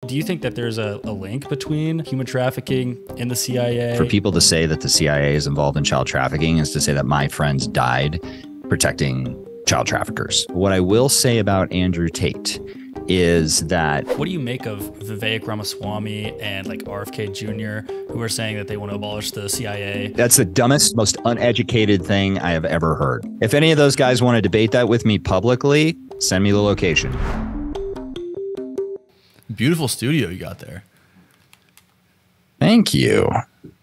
Do you think that there's a link between human trafficking and the CIA? For people to say that the CIA is involved in child trafficking is to say that my friends died protecting child traffickers. What I will say about Andrew Tate is that... What do you make of Vivek Ramaswamy and like RFK Jr., who are saying that they want to abolish the CIA? That's the dumbest, most uneducated thing I have ever heard. If any of those guys want to debate that with me publicly, send me the location. Beautiful studio you got there. Thank you.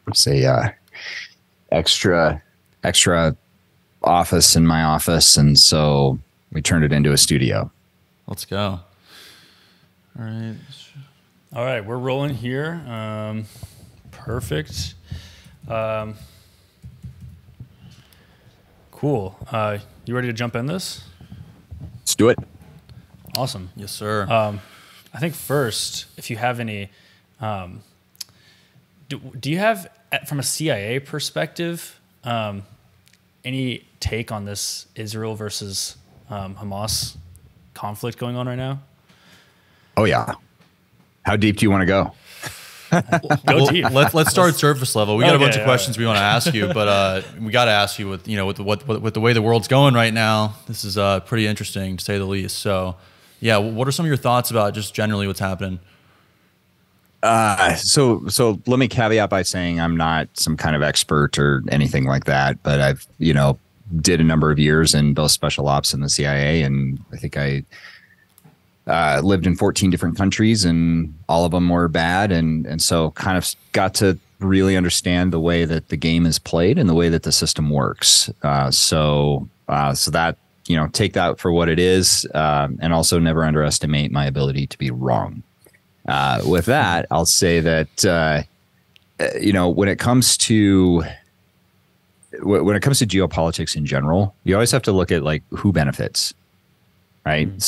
It's a extra office in my office, and so we turned it into a studio. Let's go. All right, we're rolling here. Perfect. Cool. You ready to jump in this? Let's do it. Awesome. Yes, sir. I think first, if you have any, do you have, from a CIA perspective, any take on this Israel versus Hamas conflict going on right now? Oh, yeah. How deep do you want to go? Go deep. Let's start surface level. We got a bunch of questions we want to ask you, but we got to ask you with the way the world's going right now. This is pretty interesting to say the least. So, yeah, what are some of your thoughts about just generally what's happening? So let me caveat by saying I'm not some kind of expert or anything like that, but I've did a number of years in both special ops and the CIA, and I think I lived in 14 different countries, and all of them were bad. And so kind of got to really understand the way that the game is played and the way that the system works. So that, take that for what it is, and also never underestimate my ability to be wrong. With that, I'll say that, when it comes to geopolitics in general, you always have to look at like who benefits, right? Mm-hmm.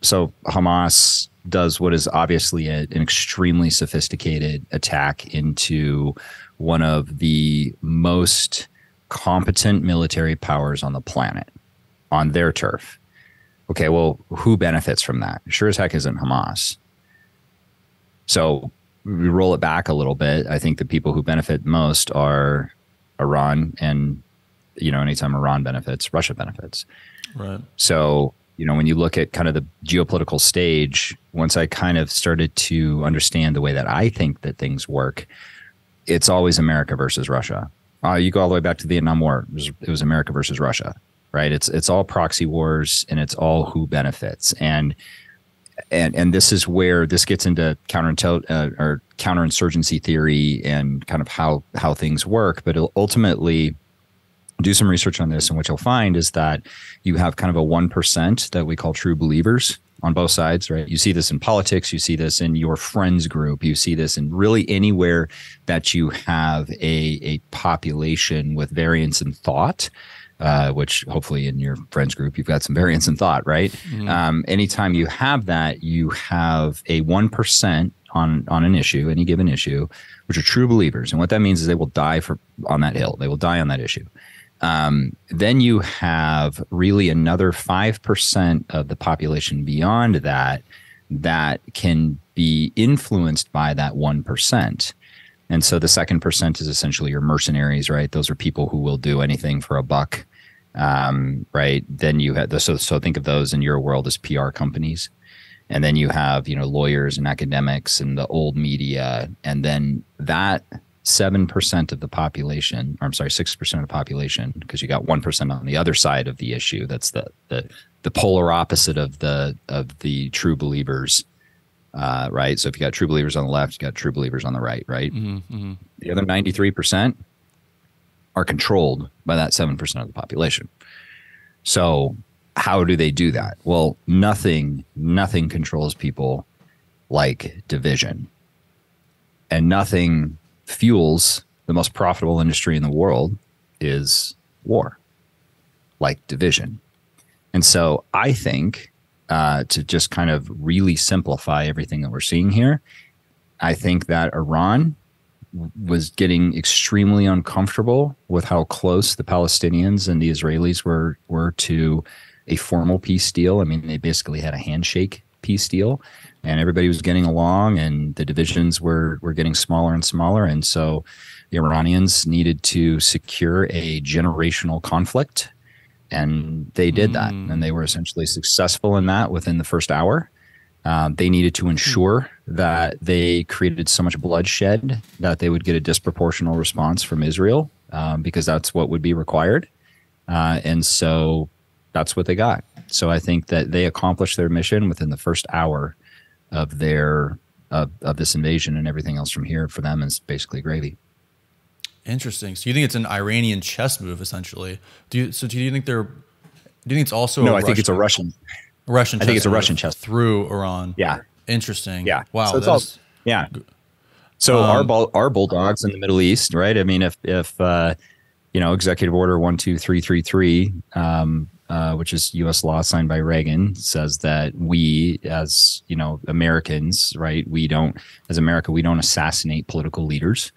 So Hamas does what is obviously an extremely sophisticated attack into one of the most competent military powers on the planet on their turf. Okay, well, who benefits from that? Sure as heck isn't Hamas. So we roll it back a little bit. I think the people who benefit most are Iran, and anytime Iran benefits, Russia benefits. Right. So when you look at kind of the geopolitical stage, once I kind of started to understand the way that I think that things work, it's always America versus Russia. You go all the way back to the Vietnam War. It was America versus Russia, right? It's all proxy wars, and it's all who benefits. And this is where this gets into counterinsurgency theory and kind of how things work. But ultimately, do some research on this, and what you'll find is that you have kind of a 1% that we call true believers on both sides, right? You see this in politics, you see this in your friends group, you see this in really anywhere that you have a population with variance in thought, which hopefully in your friends group, you've got some variance in thought, right? Mm-hmm. Anytime you have that, you have a 1% on an issue, any given issue, which are true believers. And what that means is they will die on that hill. They will die on that issue. Then you have really another 5% of the population beyond that can be influenced by that 1%. And so the second percent is essentially your mercenaries, right? Those are people who will do anything for a buck, right? Then you have so think of those in your world as PR companies. And then you have, lawyers and academics and the old media. And then that 7% of the population, or I'm sorry, 6% of the population, because you got 1% on the other side of the issue. That's the polar opposite of the true believers, right? So if you got true believers on the left, you got true believers on the right, right? Mm-hmm, mm-hmm. The other 93% are controlled by that 7% of the population. So how do they do that? Well, nothing controls people like division, and nothing fuels the most profitable industry in the world is war, like division. And so I think to just kind of really simplify everything that we're seeing here, I think that Iran was getting extremely uncomfortable with how close the Palestinians and the Israelis were to a formal peace deal. I mean, they basically had a handshake peace deal, and everybody was getting along, and the divisions were getting smaller and smaller. And so the Iranians needed to secure a generational conflict, and they did that. And they were essentially successful in that within the first hour. They needed to ensure that they created so much bloodshed that they would get a disproportional response from Israel, because that's what would be required. And so that's what they got. So I think that they accomplished their mission within the first hour of their of this invasion, and everything else from here for them is basically gravy. Interesting. So you think it's an Iranian chess move, essentially? Do you think it's also no? I think it's a Russian. Russian. I think it's a Russian chess through Iran. Yeah. Interesting. Yeah. Wow. So yeah. So our bulldogs in the Middle East, right? I mean, if Executive Order 12333, which is U.S. law signed by Reagan, says that we, as Americans, right? As America, we don't assassinate political leaders.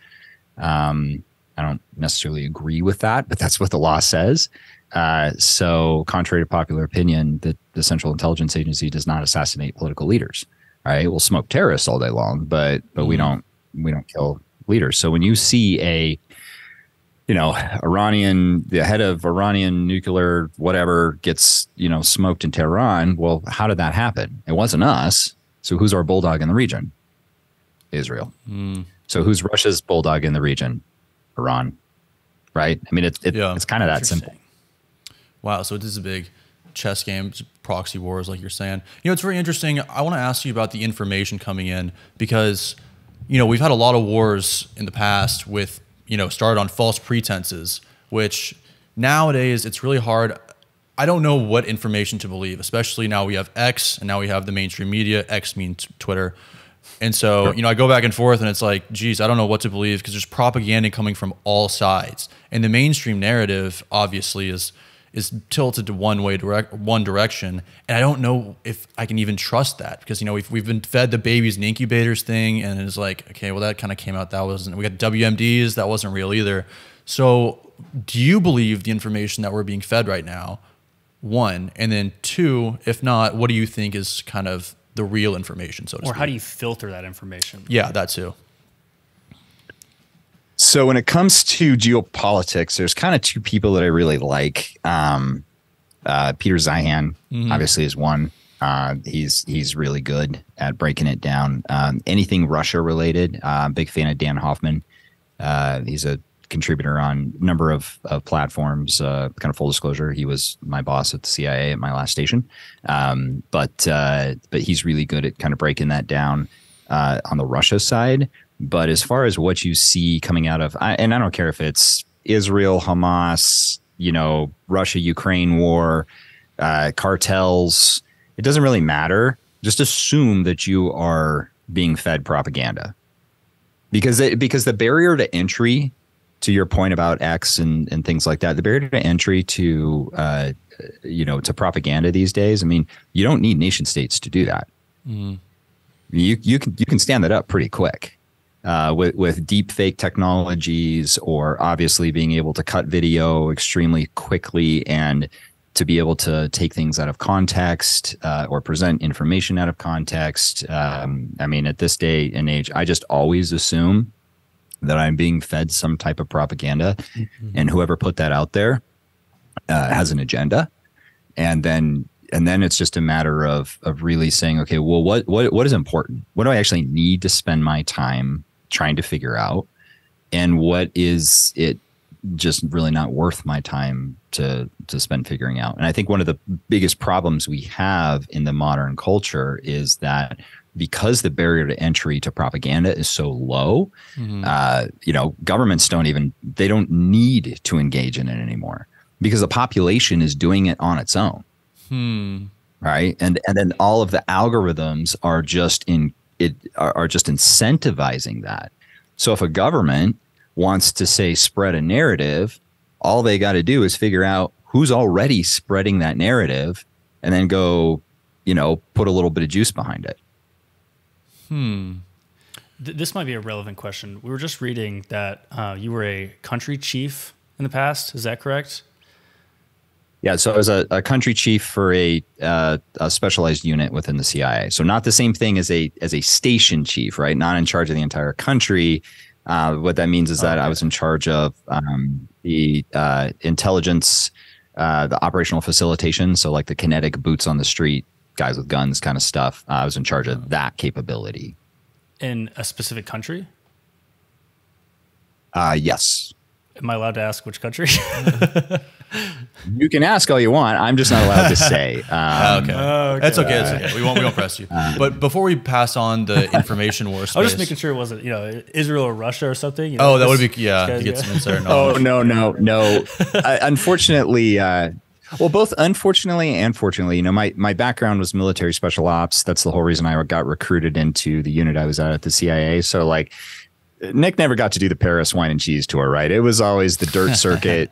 I don't necessarily agree with that, but that's what the law says. So contrary to popular opinion, the Central Intelligence Agency does not assassinate political leaders. All right. We'll smoke terrorists all day long, but we don't kill leaders. So when you see the head of Iranian nuclear, whatever, gets, smoked in Tehran, well, how did that happen? It wasn't us. So who's our bulldog in the region? Israel. So who's Russia's bulldog in the region? Iran. Right. I mean, it's kind of that simple. Wow. So this is a big chess game, it's proxy wars, like you're saying. It's very interesting. I want to ask you about the information coming in, because, we've had a lot of wars in the past with, started on false pretenses, which nowadays it's really hard. I don't know what information to believe, especially now we have X and now we have the mainstream media. X means Twitter. And so, I go back and forth, and it's like, geez, I don't know what to believe, because there's propaganda coming from all sides. And the mainstream narrative obviously is tilted to one direction. And I don't know if I can even trust that, because, we've been fed the babies and incubators thing, and it's like, okay, well, that kind of came out. We got WMDs. That wasn't real either. So do you believe the information that we're being fed right now? One, and then two, if not, what do you think is kind of the real information, so to speak? Or how do you filter that information? Yeah, that too. So when it comes to geopolitics, there's kind of two people that I really like. Peter Zeihan, obviously, is one. He's really good at breaking it down. Anything Russia related, big fan of Dan Hoffman. He's a contributor on a number of platforms. Kind of full disclosure, he was my boss at the CIA at my last station. But he's really good at kind of breaking that down on the Russia side. But as far as what you see coming out of, and I don't care if it's Israel, Hamas, Russia, Ukraine war, cartels, it doesn't really matter. Just assume that you are being fed propaganda, because the barrier to entry, to your point about X and things like that, the barrier to entry to to propaganda these days, I mean, you don't need nation states to do that. You can stand that up pretty quick. With deep fake technologies, or obviously being able to cut video extremely quickly and to be able to take things out of context, or present information out of context. I mean, at this day and age, I just always assume that I'm being fed some type of propaganda, and whoever put that out there has an agenda. And then it's just a matter of really saying, okay, well, what is important? What do I actually need to spend my time trying to figure out? And what is it just really not worth my time to spend figuring out? And I think one of the biggest problems we have in the modern culture is that because the barrier to entry to propaganda is so low, governments don't need to engage in it anymore, because the population is doing it on its own. Right. And then all of the algorithms are just incentivizing that. So if a government wants to say spread a narrative, all they got to do is figure out who's already spreading that narrative, and then go, put a little bit of juice behind it. This might be a relevant question. We were just reading that you were a country chief in the past. Is that correct? Yeah, so I was a country chief for a specialized unit within the CIA. So not the same thing as a station chief, right? Not in charge of the entire country. What that means is that I was in charge of the intelligence, the operational facilitation. So like the kinetic boots on the street, guys with guns kind of stuff. I was in charge of that capability. In a specific country? Yes. Am I allowed to ask which country? You can ask all you want. I'm just not allowed to say. Okay. That's okay. That's okay. We won't press you. But before we pass on the information war space, I was just making sure it wasn't, Israel or Russia or something. That would be, to get some insider knowledge. Oh, no. Unfortunately, both unfortunately and fortunately, my background was military special ops. That's the whole reason I got recruited into the unit I was at the CIA. So like, Nick never got to do the Paris wine and cheese tour, right? It was always the dirt circuit,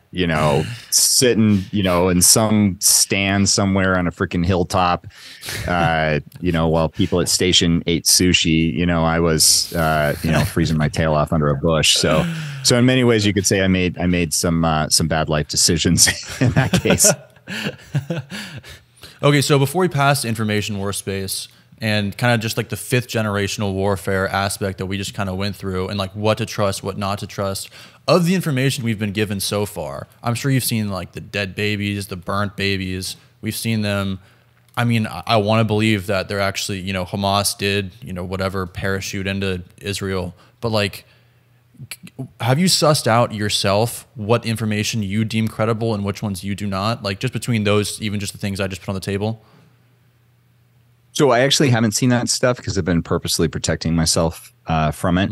sitting, in some stand somewhere on a freaking hilltop, while people at station ate sushi. I was, freezing my tail off under a bush. So in many ways, you could say I made some bad life decisions in that case. Okay, so before we pass to information war space, and kind of just like the 5th generational warfare aspect that we just kind of went through, and like what to trust, what not to trust, of the information we've been given so far. I'm sure you've seen like the dead babies, the burnt babies. We've seen them. I mean, I want to believe that they're actually, Hamas did, whatever, parachute into Israel. But like, have you sussed out yourself what information you deem credible and which ones you do not? Like just between those, even just the things I just put on the table? So I actually haven't seen that stuff because I've been purposely protecting myself from it.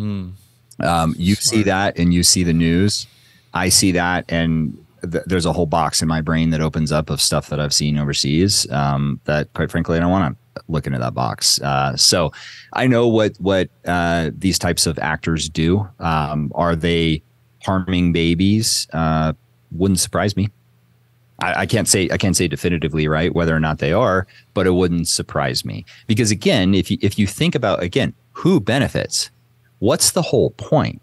You see that and you see the news. I see that and there's a whole box in my brain that opens up of stuff that I've seen overseas that, quite frankly, I don't want to look into that box. So I know what these types of actors do. Are they harming babies? Wouldn't surprise me. I can't say definitively, right, whether or not they are, but it wouldn't surprise me because again, if you think about who benefits, what's the whole point?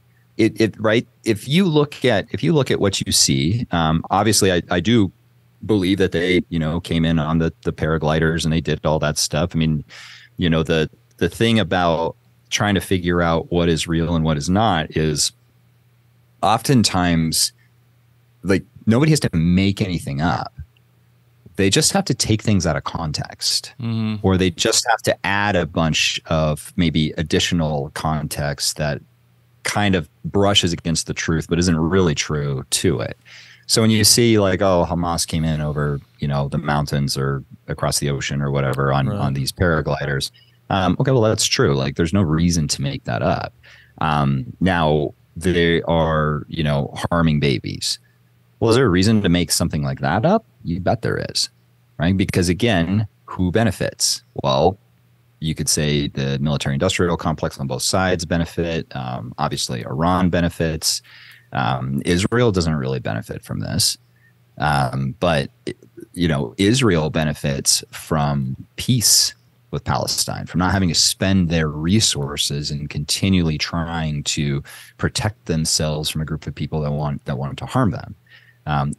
Right? If you look at what you see, obviously I do believe that they came in on the paragliders and they did all that stuff. I mean, the thing about trying to figure out what is real and what is not is oftentimes like. Nobody has to make anything up. They just have to take things out of context, or they just have to add a bunch of maybe additional context that kind of brushes against the truth, but isn't really true to it. So when you see like, oh, Hamas came in over, the mountains or across the ocean or whatever on these paragliders. Okay, well, that's true. Like there's no reason to make that up. Now they are, harming babies. Well, is there a reason to make something like that up? You bet there is, right? Because again, who benefits? Well, you could say the military-industrial complex on both sides benefit. Obviously, Iran benefits. Israel doesn't really benefit from this. But, Israel benefits from peace with Palestine, from not having to spend their resources and continually trying to protect themselves from a group of people that want to harm them.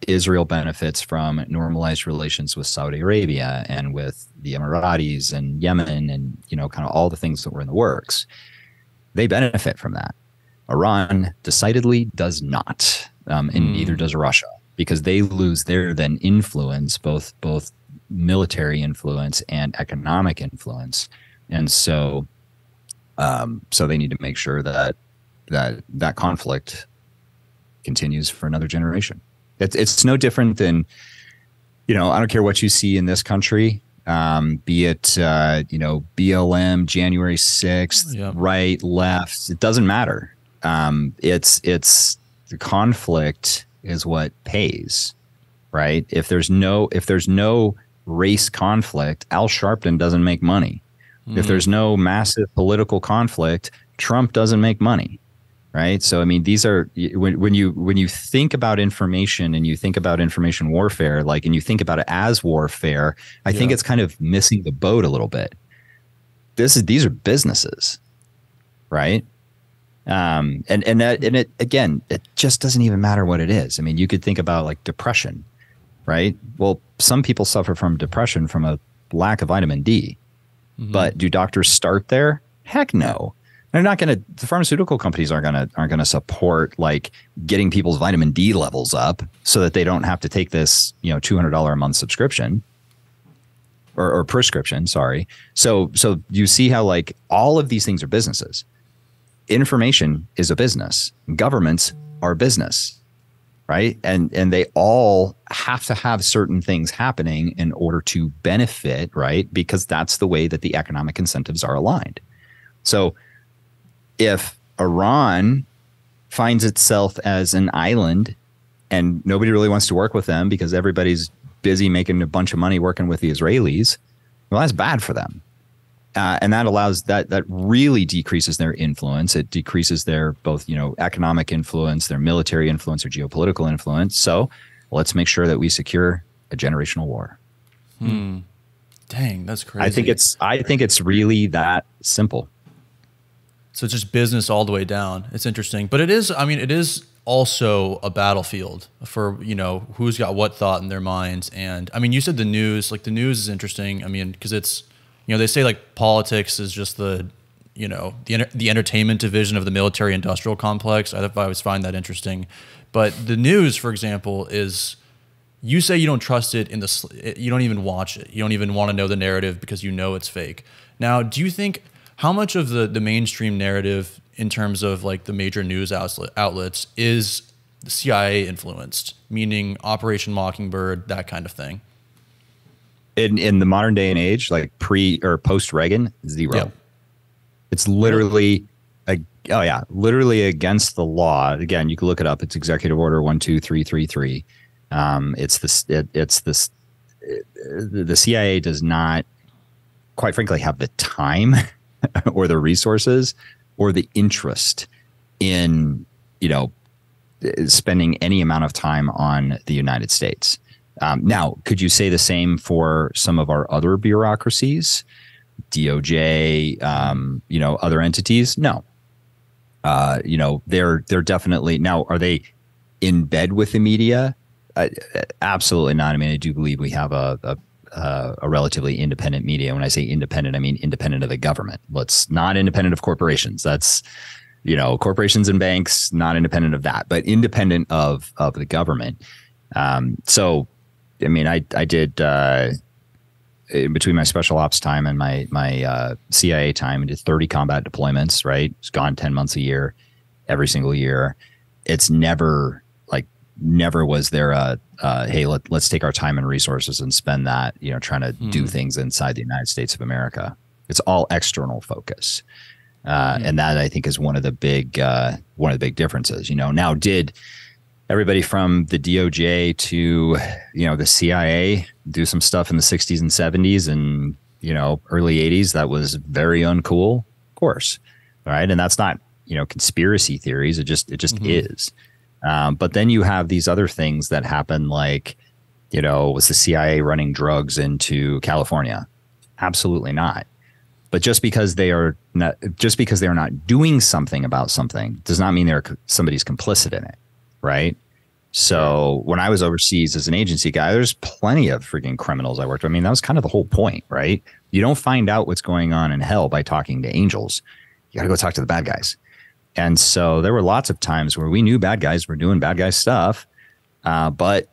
Israel benefits from normalized relations with Saudi Arabia and with the Emiratis and Yemen and, kind of all the things that were in the works. They benefit from that. Iran decidedly does not, and neither does Russia, because they lose their then influence, both military influence and economic influence. And so they need to make sure that conflict continues for another generation. It's no different than, I don't care what you see in this country, be it, BLM, January 6th, right, left, it doesn't matter. It's the conflict is what pays, right? If there's no race conflict, Al Sharpton doesn't make money. If there's no massive political conflict, Trump doesn't make money. Right. So, I mean, these are when you think about information and you think about information warfare, and you think about it as warfare, I think it's kind of missing the boat a little bit. These are businesses. Right. And it again, it just doesn't even matter what it is. I mean, you could think about like depression. right? Well, some people suffer from depression from a lack of vitamin D. But do doctors start there? Heck no. They're not going to. The pharmaceutical companies aren't going to support like getting people's vitamin D levels up so that they don't have to take this, $200 a month subscription or prescription. Sorry. So you see how like all of these things are businesses. Information is a business. Governments are business, right? And they all have to have certain things happening in order to benefit, right? Because that's the way that the economic incentives are aligned. So if Iran finds itself as an island and nobody really wants to work with them because everybody's busy making a bunch of money working with the Israelis, well, that's bad for them. And that allows that really decreases their influence. It decreases their both, economic influence, their military influence, their geopolitical influence. So let's make sure that we secure a generational war. Dang, that's crazy. I think it's really that simple. So it's just business all the way down. It's interesting, but it is also a battlefield for, who's got what thought in their minds. And I mean, you said the news is interesting. I mean, because it's, they say like politics is just the entertainment division of the military industrial complex. I always find that interesting. But the news, for example, is, you say you don't trust it you don't even watch it. You don't even want to know the narrative because you know it's fake. Now, do you think, how much of the mainstream narrative in terms of like the major news outlets is CIA influenced, meaning Operation Mockingbird, that kind of thing? In the modern day and age, like pre or post Reagan, zero. Yep. It's literally, literally against the law. Again, you can look it up. It's Executive Order 12333. The CIA does not, quite frankly, have the time or the resources or the interest in, spending any amount of time on the United States. Now, could you say the same for some of our other bureaucracies, DOJ, other entities? No. They're definitely, now, are they in bed with the media? Absolutely not. I mean, I do believe we have a relatively independent media. When I say independent, I mean independent of the government. Let's not independent of corporations. That's, corporations and banks, not independent of that, but independent of the government. So, I mean, I did in between my special ops time and my CIA time, I did 30 combat deployments. Right, it's gone 10 months a year, every single year. It's never was there a hey, let's take our time and resources and spend that, trying to do things inside the United States of America. It's all external focus. And that, I think, is one of the big differences. Now, did everybody from the DOJ to, the CIA do some stuff in the 60s and 70s and, early 80s that was very uncool? Of course. All right. And that's not, conspiracy theories. It just is. But then you have these other things that happen, like, was the CIA running drugs into California? Absolutely not. But just because they are not doing something about something does not mean somebody's complicit in it, right? So when I was overseas as an agency guy, there's plenty of freaking criminals I worked with. I mean, that was kind of the whole point, right? You don't find out what's going on in hell by talking to angels. You got to go talk to the bad guys. And so there were lots of times where we knew bad guys were doing bad guy stuff, but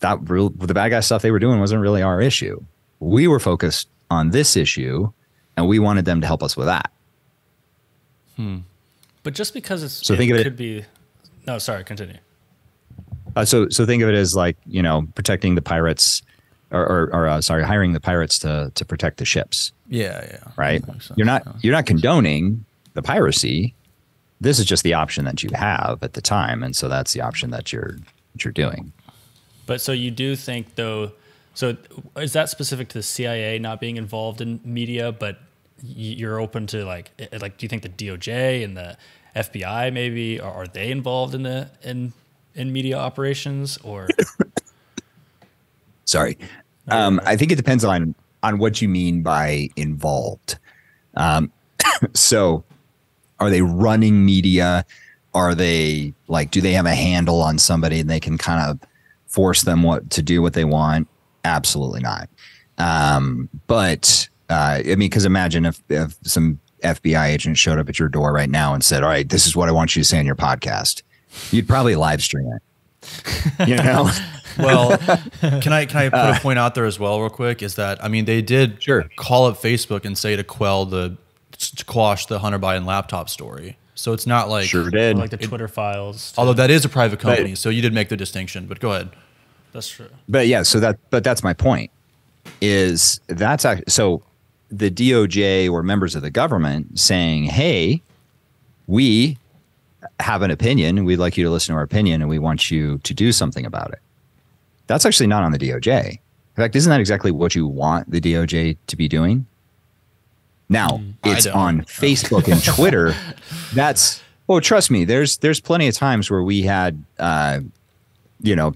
the bad guy stuff they were doing wasn't really our issue. We were focused on this issue, and we wanted them to help us with that. But just because continue. So think of it as like, protecting the pirates or hiring the pirates to protect the ships. Yeah. Right. You're not condoning the piracy. This is just the option that you have at the time. And so that's the option that you're doing. But so you do think, though, so is that specific to the CIA not being involved in media, but you're open to like, do you think the DOJ and the FBI maybe, are they involved in media operations or? Sorry. I think it depends on what you mean by involved. So are they running media? Are they do they have a handle on somebody and they can kind of force them to do what they want? Absolutely not. But I mean, because imagine if some FBI agent showed up at your door right now and said, all right, this is what I want you to say on your podcast, you'd probably live stream it. You know? Well, can I put a point out there as well real quick? Is that, I mean, they did call up Facebook and say to quash the Hunter Biden laptop story. So it's not like like the Twitter files. Although that is a private company, so you did make the distinction. But go ahead. That's true. But yeah, but that's my point. Is that's so the DOJ or members of the government saying, "Hey, we have an opinion. We'd like you to listen to our opinion, and we want you to do something about it." That's actually not on the DOJ. In fact, isn't that exactly what you want the DOJ to be doing? Now, it's on Facebook and Twitter. Trust me, there's plenty of times where we had,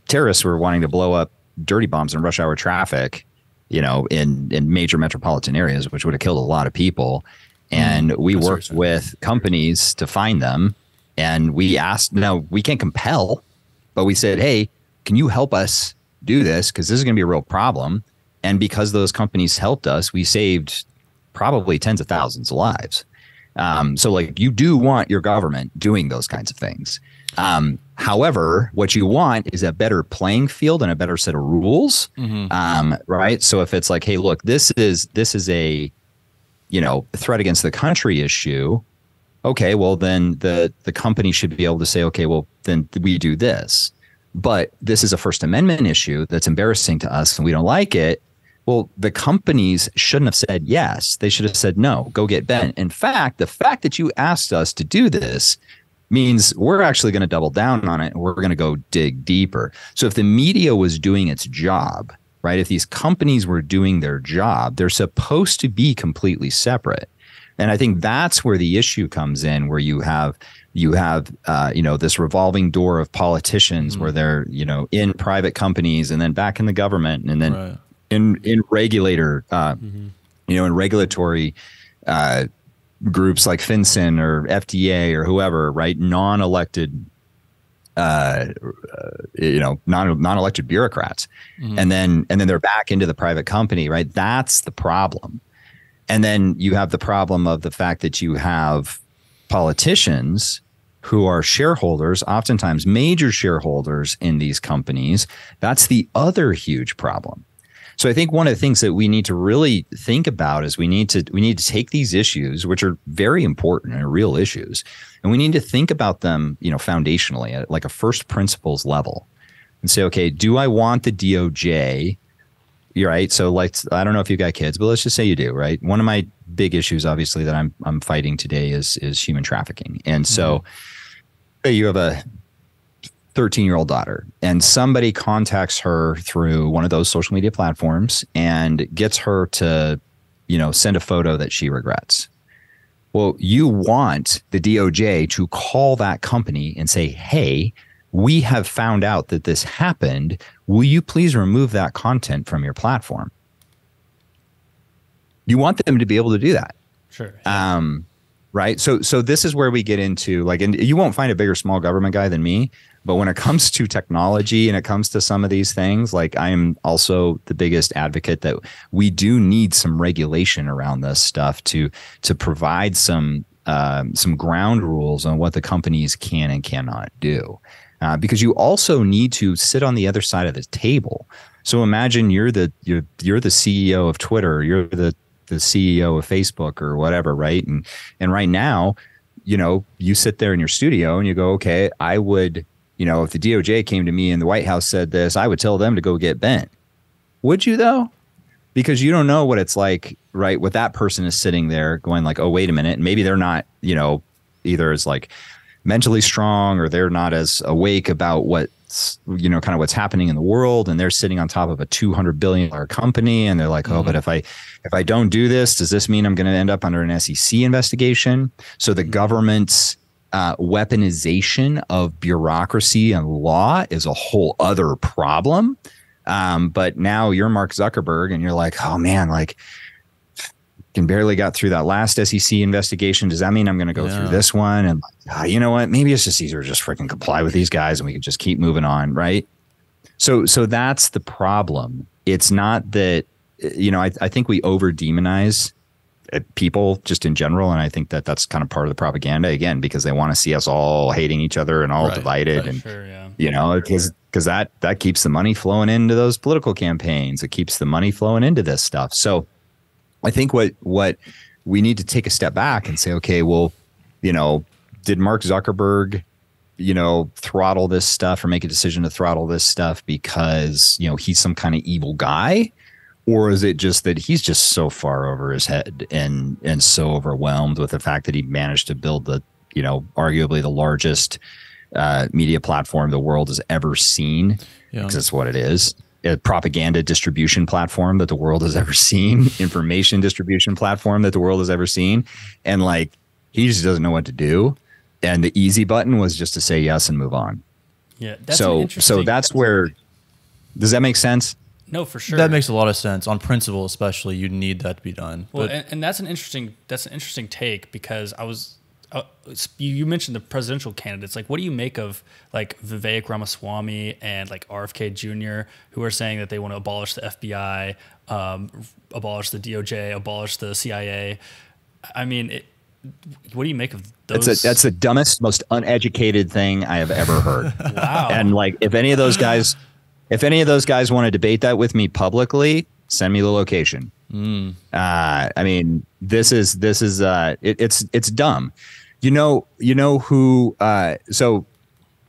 terrorists were wanting to blow up dirty bombs in rush hour traffic, in major metropolitan areas, which would have killed a lot of people. And we worked with companies to find them. And we asked, no, we can't compel, but we said, hey, can you help us do this? Because this is going to be a real problem. And because those companies helped us, we saved probably tens of thousands of lives. So like you do want your government doing those kinds of things. However, what you want is a better playing field and a better set of rules. Right. So if it's like, hey, look, this is a, threat against the country issue. Okay, well, then the company should be able to say, okay, well, then we do this. But this is a First Amendment issue that's embarrassing to us and we don't like it. Well, the companies shouldn't have said yes. They should have said, no, go get bent. In fact, the fact that you asked us to do this means we're actually going to double down on it and we're going to go dig deeper. So if the media was doing its job, right, if these companies were doing their job, they're supposed to be completely separate. And I think that's where the issue comes in, where you have this revolving door of politicians where they're, in private companies and then back in the government and then in regulator, in regulatory groups like FinCEN or FDA or whoever, right? Non-elected, non-elected bureaucrats. And then they're back into the private company, right? That's the problem. And then you have the problem of the fact that you have politicians who are shareholders, oftentimes major shareholders in these companies. That's the other huge problem. So I think one of the things that we need to really think about is we need to take these issues, which are very important and real issues, and we need to think about them, foundationally at like a first principles level and say, okay, do I want the DOJ? You're right. So like, I don't know if you got kids, but let's just say you do, right? One of my big issues, obviously, that I'm fighting today is human trafficking. And so you have a 13-year-old daughter and somebody contacts her through one of those social media platforms and gets her to, send a photo that she regrets. Well, you want the DOJ to call that company and say, hey, we have found out that this happened. Will you please remove that content from your platform? You want them to be able to do that. Sure. Right. So this is where we get into and you won't find a bigger small government guy than me. But when it comes to technology and it comes to some of these things, like I am also the biggest advocate that we do need some regulation around this stuff to provide some ground rules on what the companies can and cannot do. Because you also need to sit on the other side of the table. So imagine you're the CEO of Twitter, you're the CEO of Facebook or whatever, right? And right now, you sit there in your studio and you go, okay, I would, if the DOJ came to me and the White House said this, I would tell them to go get bent. Would you though? Because you don't know what it's like, right? What that person is sitting there going like, oh, wait a minute. And maybe they're not, either as like mentally strong or they're not as awake about what's, kind of what's happening in the world. And they're sitting on top of a $200 billion company. And they're like, oh, but if I don't do this, does this mean I'm going to end up under an SEC investigation? So the government's weaponization of bureaucracy and law is a whole other problem. But now you're Mark Zuckerberg and you're like, oh man, like can barely got through that last SEC investigation. Does that mean I'm going to go through this one? And you know what? Maybe it's just easier to just freaking comply with these guys and we can just keep moving on. Right. So that's the problem. It's not that, I think we over demonize people just in general. And I think that that's kind of part of the propaganda, again, because they want to see us all hating each other and all divided. And, sure, yeah. Because that keeps the money flowing into those political campaigns. It keeps the money flowing into this stuff. So I think what we need to take a step back and say, okay, well, did Mark Zuckerberg, throttle this stuff or make a decision to throttle this stuff because, he's some kind of evil guy? Or is it just that he's just so far over his head and so overwhelmed with the fact that he managed to build the, arguably the largest media platform the world has ever seen? Because that's what it is. A propaganda distribution platform that the world has ever seen, information distribution platform that the world has ever seen. And like, he just doesn't know what to do. And the easy button was just to say yes and move on. Yeah. That's so that's where, does that make sense? No, for sure. That makes a lot of sense. On principle, especially, you need that to be done. Well, and that's an interesting take, because you mentioned the presidential candidates. Like, what do you make of like Vivek Ramaswamy and like RFK Jr., who are saying that they want to abolish the FBI, abolish the DOJ, abolish the CIA? I mean, what do you make of those? That's the dumbest, most uneducated thing I have ever heard. Wow. And like, if any of those guys want to debate that with me publicly, send me the location. I mean, this is it's dumb. You know who? So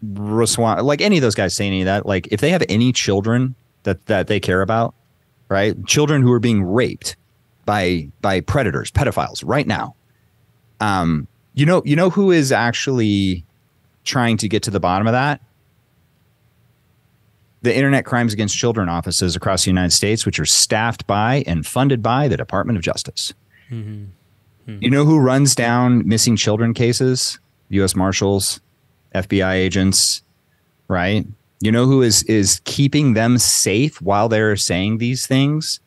Ramaswamy, like any of those guys say any of that, like if they have any children that they care about, right? Children who are being raped by predators, pedophiles right now. You know who is actually trying to get to the bottom of that? The Internet Crimes Against Children offices across the United States, which are staffed by and funded by the Department of Justice. Mm-hmm. Mm-hmm. You know who runs down missing children cases? U.S. Marshals, FBI agents, right? You know who is keeping them safe while they're saying these things?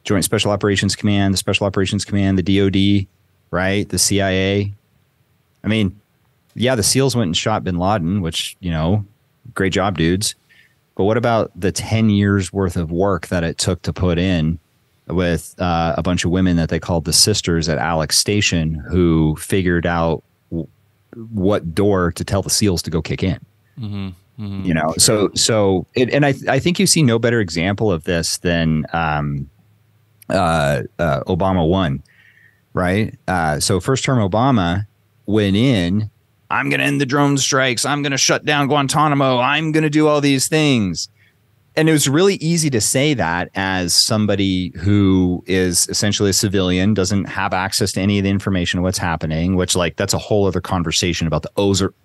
Joint Special Operations Command, the Special Operations Command, the DOD, right? The CIA. I mean, yeah, the SEALs went and shot bin Laden, which, great job, dudes. But what about the 10 years worth of work that it took to put in with a bunch of women that they called the sisters at Alex Station, who figured out what door to tell the SEALs to go kick in? Mm-hmm. Mm-hmm. So I think you see no better example of this than Obama 1, right? So first term Obama went in, I'm going to end the drone strikes. I'm going to shut down Guantanamo. I'm going to do all these things. And it was really easy to say that as somebody who is essentially a civilian, doesn't have access to any of the information of what's happening, which like that's a whole other conversation about the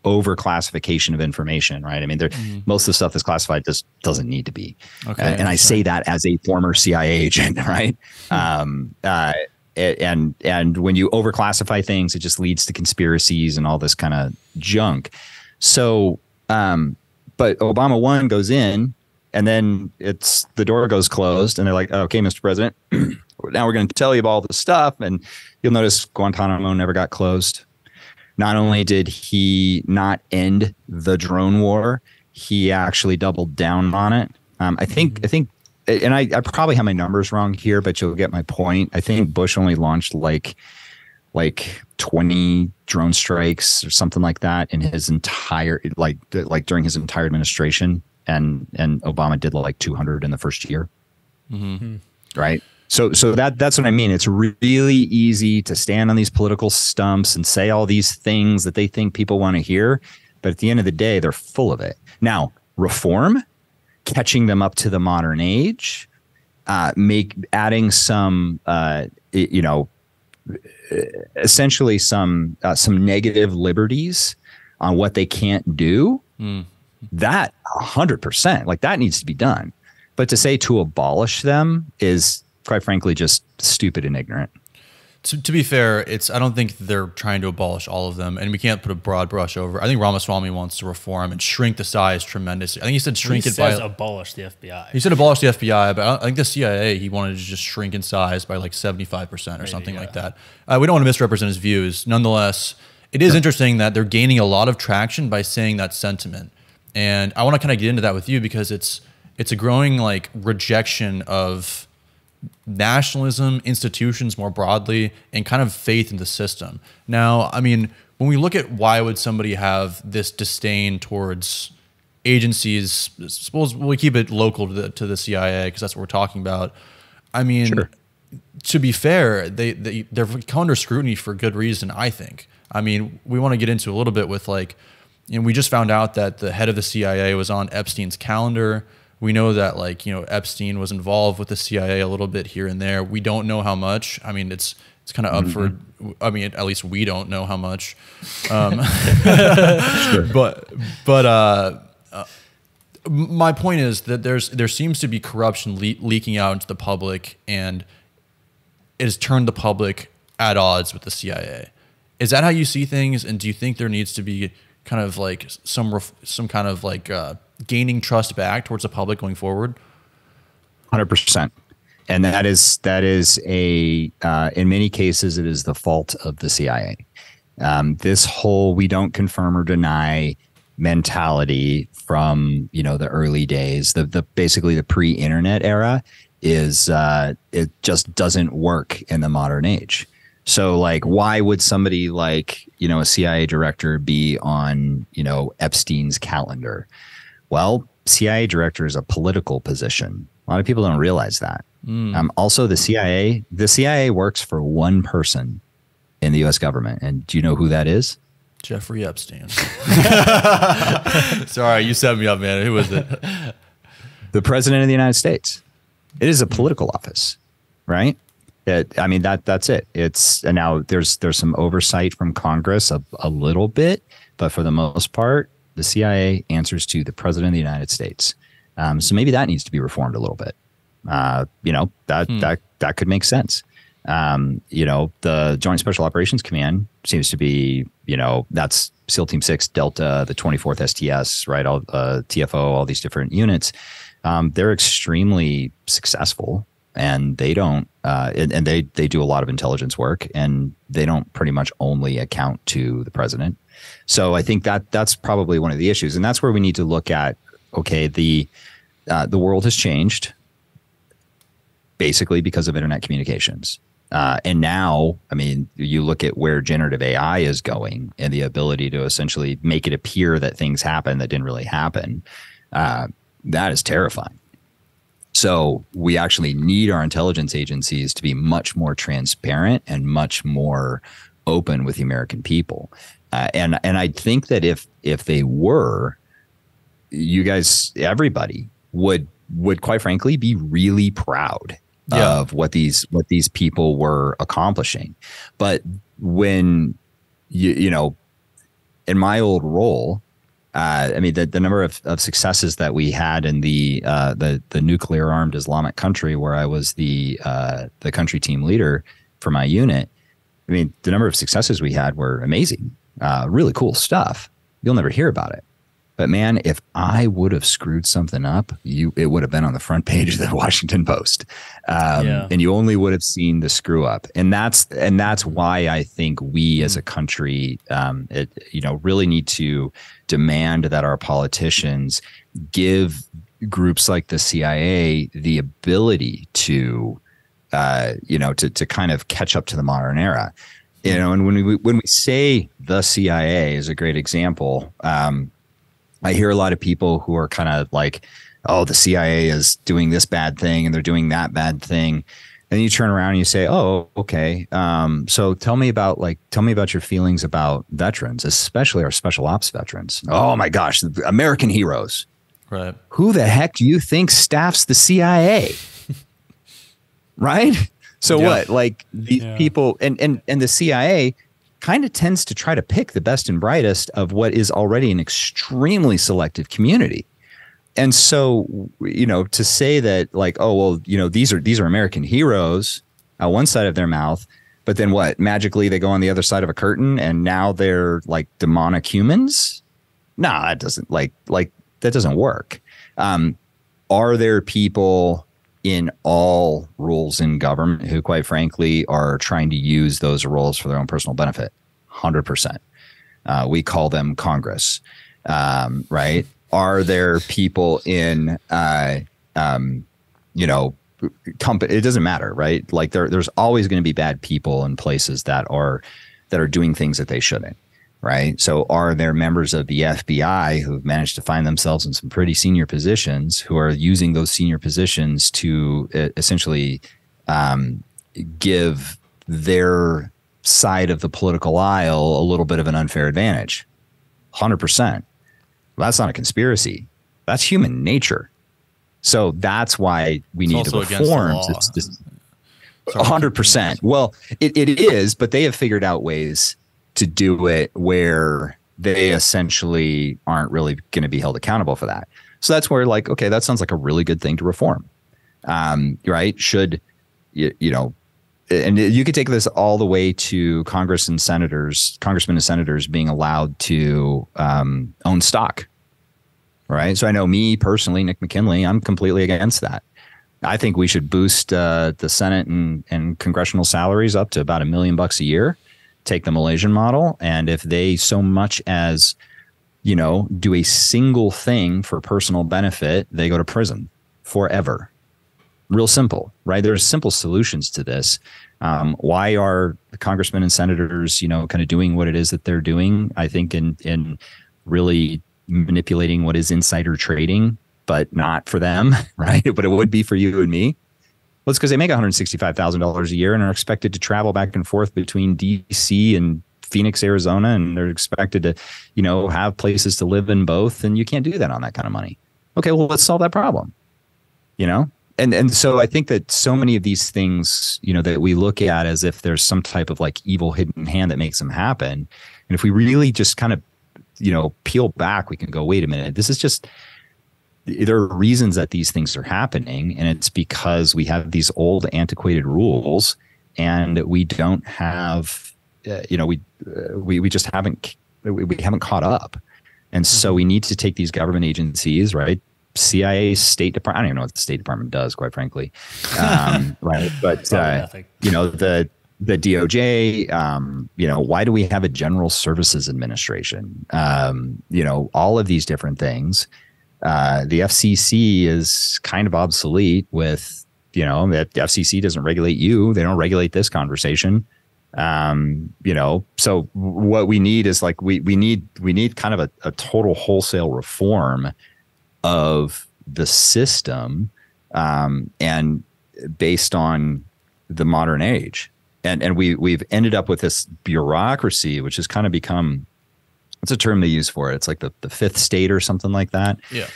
over classification of information, right? I mean, most of the stuff that's classified just doesn't need to be. Okay, and I say that as a former CIA agent, right? And when you overclassify things, it just leads to conspiracies and all this kind of junk. So, but Obama 1 goes in, and then the door goes closed, and they're like, okay, Mr. President, now we're going to tell you about all this stuff. And you'll notice Guantanamo never got closed. Not only did he not end the drone war, he actually doubled down on it. I think, and I probably have my numbers wrong here, but you'll get my point. I think Bush only launched like 20 drone strikes or something like that in his entire, like during his entire administration. And Obama did like 200 in the first year. Mm-hmm. Right. So that's what I mean. It's really easy to stand on these political stumps and say all these things that they think people want to hear. But at the end of the day, they're full of it. Now, reform, catching them up to the modern age, adding some, essentially some negative liberties on what they can't do. That 100%, like that needs to be done. But to say to abolish them is, quite frankly, just stupid and ignorant. To be fair, I don't think they're trying to abolish all of them, and we can't put a broad brush over. I think Ramaswamy wants to reform and shrink the size tremendously. I think he said shrink it by abolish the FBI. He said abolish the FBI, but I think the CIA, he wanted to just shrink in size by like 75% or something like that. We don't want to misrepresent his views. Nonetheless, it is interesting that they're gaining a lot of traction by saying that sentiment. And I want to kind of get into that with you because it's it's a growing like rejection of nationalism, institutions more broadly, and kind of faith in the system. Now, I mean, when we look at why would somebody have this disdain towards agencies, suppose we keep it local to the CIA because that's what we're talking about. I mean, Sure. To be fair, they're come under scrutiny for good reason, I think. I mean, we want to get into a little bit with like, you know, we just found out that the head of the CIA was on Epstein's calendar. We know that like, you know, Epstein was involved with the CIA a little bit here and there. We don't know how much. I mean, it's kind of up for, I mean, at least we don't know how much. Sure. But my point is that there seems to be corruption leaking out into the public, and it has turned the public at odds with the CIA. Is that how you see things? And do you think there needs to be kind of like some kind of like gaining trust back towards the public going forward? 100%. And that is a in many cases it is the fault of the CIA. This whole we don't confirm or deny mentality from, you know, the early days, the basically the pre-internet era is it just doesn't work in the modern age. So like, why would somebody like, you know, a CIA director be on, you know, Epstein's calendar? Well, CIA director is a political position. A lot of people don't realize that. Also, the CIA works for one person in the U.S. government. And do you know who that is? Jeffrey Epstein. Sorry, you set me up, man. Who was it? The president of the United States. It is a political office, right? That's it. It's and now there's some oversight from Congress a little bit, but for the most part, the CIA answers to the president of the United States. So maybe that needs to be reformed a little bit. You know, that could make sense. You know, the Joint Special Operations Command seems to be, you know, that's SEAL Team 6, Delta, the 24th STS, right? All TFO, all these different units. They're extremely successful, and they don't, and they do a lot of intelligence work, and they don't pretty much only account to the president. So I think that's probably one of the issues, and that's where we need to look at. Okay, the world has changed, basically because of internet communications. And now, I mean, you look at where generative AI is going and the ability to essentially make it appear that things happen that didn't really happen. That is terrifying. So we actually need our intelligence agencies to be much more transparent and much more open with the American people. And I think that if they were, you guys, everybody would quite frankly be really proud of what these people were accomplishing. But when you know, in my old role, I mean, the number of successes that we had in the nuclear armed Islamic country where I was the country team leader for my unit. I mean, the number of successes we had were amazing, really cool stuff. You'll never hear about it. But man, if I would have screwed something up, it would have been on the front page of the Washington Post, and you only would have seen the screw up. And that's why I think we as a country, really need to demand that our politicians give groups like the CIA the ability to, to kind of catch up to the modern era. You know, and when we say the CIA is a great example. I hear a lot of people who are kind of like, oh, the CIA is doing this bad thing and they're doing that bad thing. And you turn around and you say, oh, okay. So tell me about your feelings about veterans, especially our special ops veterans. Oh my gosh, American heroes. Right. Who the heck do you think staffs the CIA? Right? So what? Like these people and the CIA kind of tends to try to pick the best and brightest of what is already an extremely selective community. And so, you know, to say that like, oh, well, you know, these are American heroes on one side of their mouth, but then what? Magically they go on the other side of a curtain and now they're like demonic humans? Nah, that doesn't that doesn't work. Are there people in all roles in government who, quite frankly, are trying to use those roles for their own personal benefit? 100%. We call them Congress, right? Are there people in you know, it doesn't matter, right? Like there's always going to be bad people in places that are doing things that they shouldn't, right? So are there members of the FBI who've managed to find themselves in some pretty senior positions who are using those senior positions to essentially give their side of the political aisle a little bit of an unfair advantage? 100%. Well, that's not a conspiracy. That's human nature. So that's why we need to reform. It's just 100%. Well, it is, but they have figured out ways to do it where they essentially aren't really going to be held accountable for that. So that's where, like, okay, that sounds like a really good thing to reform, right? Should you know? And you could take this all the way to congressmen and senators being allowed to own stock, right? So I know me personally, Nick McKinley, I'm completely against that. I think we should boost the Senate and congressional salaries up to about $1 million a year, take the Malaysian model. And if they so much as, you know, do a single thing for personal benefit, they go to prison forever. Real simple, right? There's simple solutions to this. Why are the congressmen and senators, you know, kind of doing what it is that they're doing? I think in really manipulating what is insider trading, but not for them, right? But it would be for you and me. Well, it's because they make $165,000 a year and are expected to travel back and forth between DC and Phoenix, Arizona, and they're expected to, you know, have places to live in both. And you can't do that on that kind of money. Okay, well, let's solve that problem, you know? And so I think that so many of these things, you know, that we look at as if there's some type of like evil hidden hand that makes them happen. And if we really just kind of, you know, peel back, we can go, wait a minute, this is just, there are reasons that these things are happening. And it's because we have these old antiquated rules and we don't have, you know, we just haven't, we haven't caught up. And so we need to take these government agencies, right? CIA, State Department. I don't even know what the State Department does, quite frankly. Right. But, you know, the DOJ, you know, why do we have a General Services Administration? You know, all of these different things. The FCC is kind of obsolete with, you know, that the FCC doesn't regulate you. They don't regulate this conversation. You know, so what we need is like, we need kind of a total wholesale reform of the system, and based on the modern age. And we've ended up with this bureaucracy, which has kind of become, what's a term they use for it? It's like the fifth state or something like that. Yeah.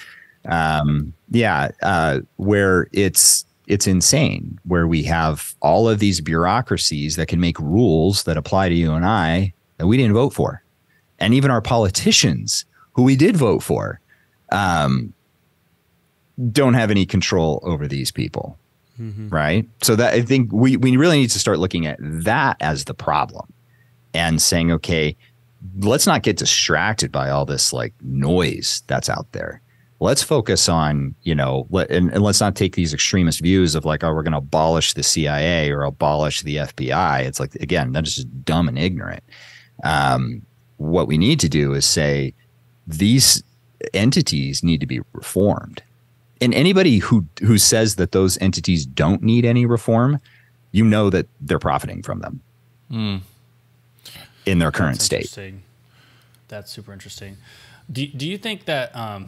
Where it's insane, where we have all of these bureaucracies that can make rules that apply to you and I that we didn't vote for. And even our politicians who we did vote for, don't have any control over these people. Right. So that, I think we really need to start looking at that as the problem and saying, okay, let's not get distracted by all this like noise that's out there. Let's focus on, you know, and let's not take these extremist views of like, oh, we're going to abolish the CIA or abolish the FBI. It's like, again, that's just dumb and ignorant. What we need to do is say these entities need to be reformed. And anybody who says that those entities don't need any reform, you know that they're profiting from them in their current state. That's super interesting. Do you think that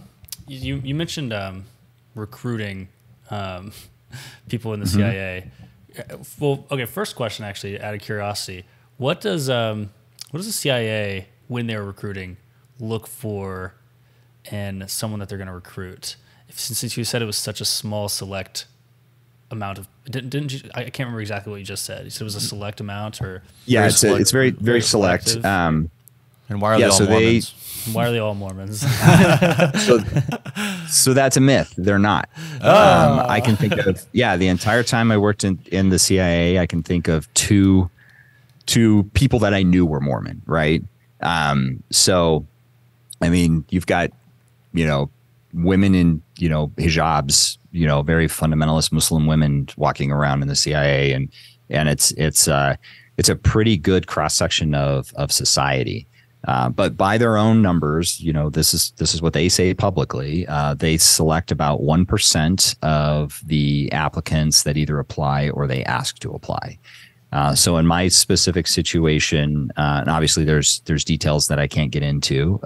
you mentioned recruiting people in the CIA? Well, okay. First question, actually, out of curiosity, what does the CIA, when they're recruiting, look for in someone that they're going to recruit? Since you said it was such a small, select amount of, didn't you? I can't remember exactly what you just said. You said it was a select amount, or yeah, it's very select. And why are they all Mormons? Why are they all Mormons? So that's a myth. They're not. I can think of the entire time I worked in the CIA, I can think of two people that I knew were Mormon. Right. So, I mean, you've got, you know, women in, you know, hijabs, you know, very fundamentalist Muslim women walking around in the CIA, and it's a pretty good cross section of society. But by their own numbers, this is what they say publicly. They select about 1% of the applicants that either apply or they ask to apply. So in my specific situation, and obviously there's details that I can't get into,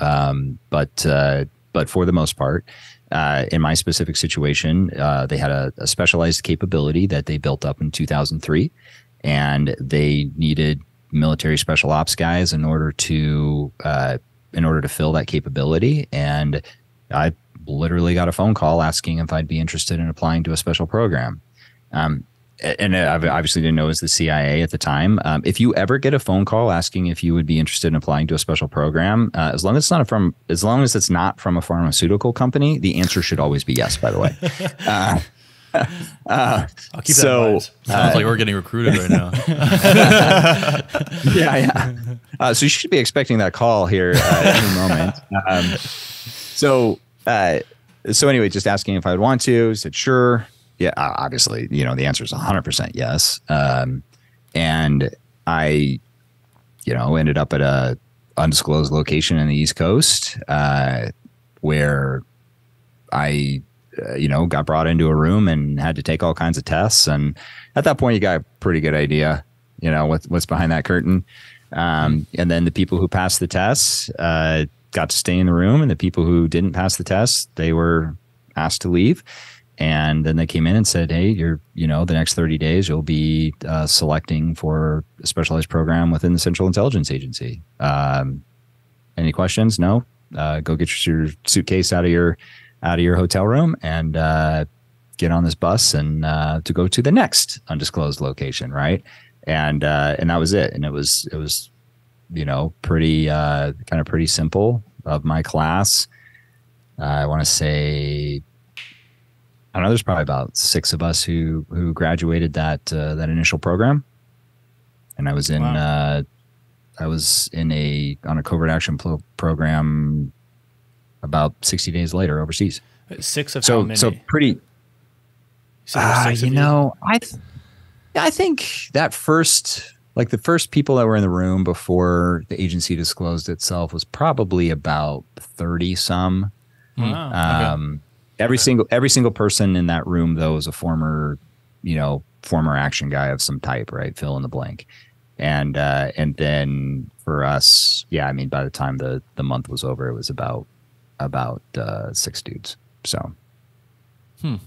but for the most part, in my specific situation, they had a specialized capability that they built up in 2003, and they needed military special ops guys in order to fill that capability. And I literally got a phone call asking if I'd be interested in applying to a special program. And I obviously didn't know it was the CIA at the time. If you ever get a phone call asking if you would be interested in applying to a special program, as long as it's not from a pharmaceutical company, the answer should always be yes. By the way, I'll keep that in mind. Sounds like we're getting recruited right now. Yeah. So you should be expecting that call here at any moment. So anyway, just asking if I would want to. Said sure. Yeah, obviously, the answer is 100% yes. And I, ended up at a undisclosed location in the East Coast where I, got brought into a room and had to take all kinds of tests. And at that point, you got a pretty good idea, what's behind that curtain. And then the people who passed the tests got to stay in the room, and the people who didn't pass the test, they were asked to leave. And then they came in and said, hey, the next 30 days, you'll be selecting for a specialized program within the Central Intelligence Agency. Any questions? No. Go get your suitcase out of your hotel room and get on this bus and to go to the next undisclosed location, right? And that was it. And it was pretty simple. Of my class, I want to say, I don't know, there's probably about 6 of us who graduated that initial program, and I was in on a covert action program about 60 days later overseas. 6 of how many? So pretty. I think that the first people that were in the room before the agency disclosed itself was probably about 30 some. Wow. Okay. Every single person in that room, though, is a former action guy of some type, right? Fill in the blank. And then for us, by the time the month was over, it was about 6 dudes. So,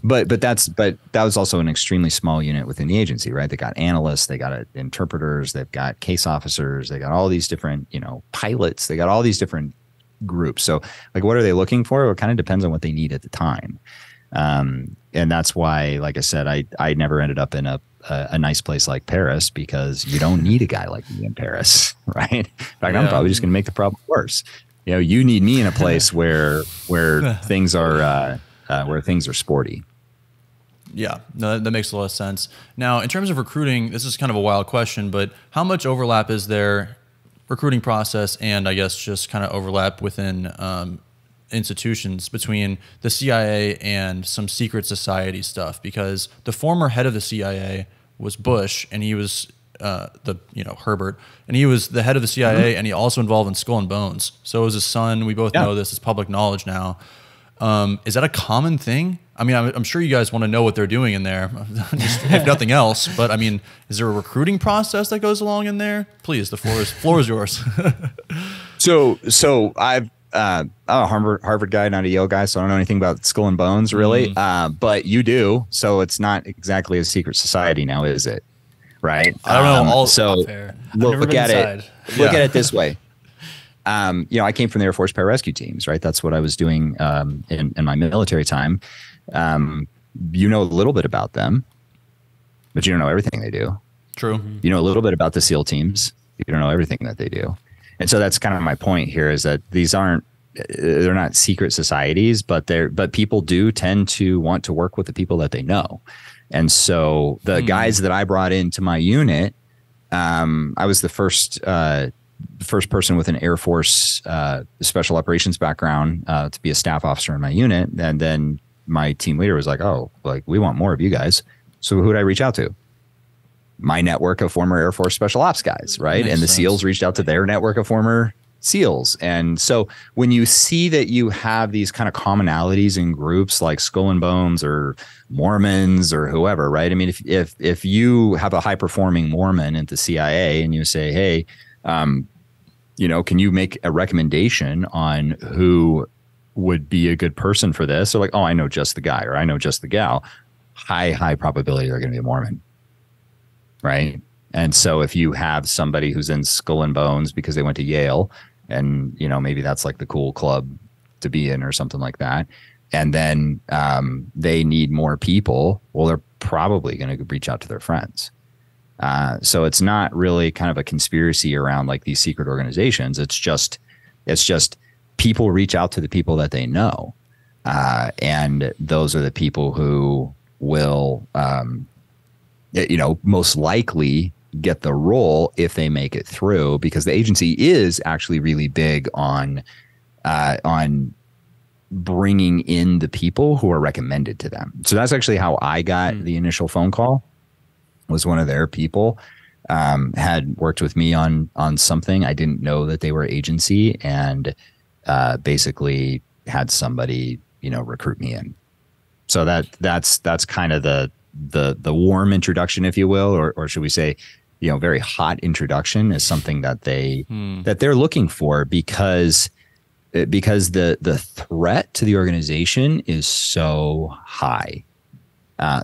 but that was also an extremely small unit within the agency, right? They got analysts, they got interpreters, they've got case officers, they got all these different, pilots, they got all these different groups. So what are they looking for? Well, it kind of depends on what they need at the time. And that's why, like I said, I never ended up in a nice place like Paris, because you don't need a guy like me in Paris, right? In fact, I'm probably just going to make the problem worse. You need me in a place where things are sporty. Yeah, no, that makes a lot of sense. Now, in terms of recruiting, this is kind of a wild question, but how much overlap is there recruiting process and I guess just kind of overlap within institutions between the CIA and some secret society stuff? Because the former head of the CIA was Bush, and he was Herbert, and he was the head of the CIA, and he also involved in Skull and Bones. So was his son. We both know this is public knowledge now. Is that a common thing? I mean, I'm sure you guys want to know what they're doing in there, just, if nothing else. But I mean, is there a recruiting process that goes along in there? Please, the floor is yours. So I'm a Harvard guy, not a Yale guy, so I don't know anything about Skull and Bones really. But you do, so it's not exactly a secret society now, is it? Right? I don't know. Look at it this way. I came from the Air Force pararescue teams, right? That's what I was doing in my military time. You know a little bit about them, but you don't know everything they do. True. You know a little bit about the SEAL teams. You don't know everything that they do. And so that's kind of my point here, is that they're not secret societies, but people do tend to want to work with the people that they know. And so the guys that I brought into my unit, I was the first person with an Air Force special operations background to be a staff officer in my unit. And then my team leader was like, we want more of you guys. So who did I reach out to? My network of former Air Force special ops guys, right? Makes and the sense. SEALs reached out to their network of former SEALs. And so when you see that you have these kind of commonalities in groups like Skull and Bones or Mormons or whoever, right? I mean, if you have a high performing Mormon at the CIA and you say, hey, can you make a recommendation on who would be a good person for this? They're like, oh, I know just the guy, or I know just the gal. High probability they're going to be a Mormon, right? And so if you have somebody who's in Skull and Bones because they went to Yale, and maybe that's like the cool club to be in or something like that, and then they need more people, well, they're probably going to reach out to their friends. So it's not really kind of a conspiracy around like these secret organizations. It's just people reach out to the people that they know, and those are the people who will most likely get the role if they make it through, because the agency is actually really big on bringing in the people who are recommended to them. So that's actually how I got the initial phone call. Was one of their people had worked with me on something. I didn't know that they were agency, and basically had somebody recruit me in. So that's kind of the warm introduction, if you will, or should we say, very hot introduction is something that they're looking for, because the threat to the organization is so high.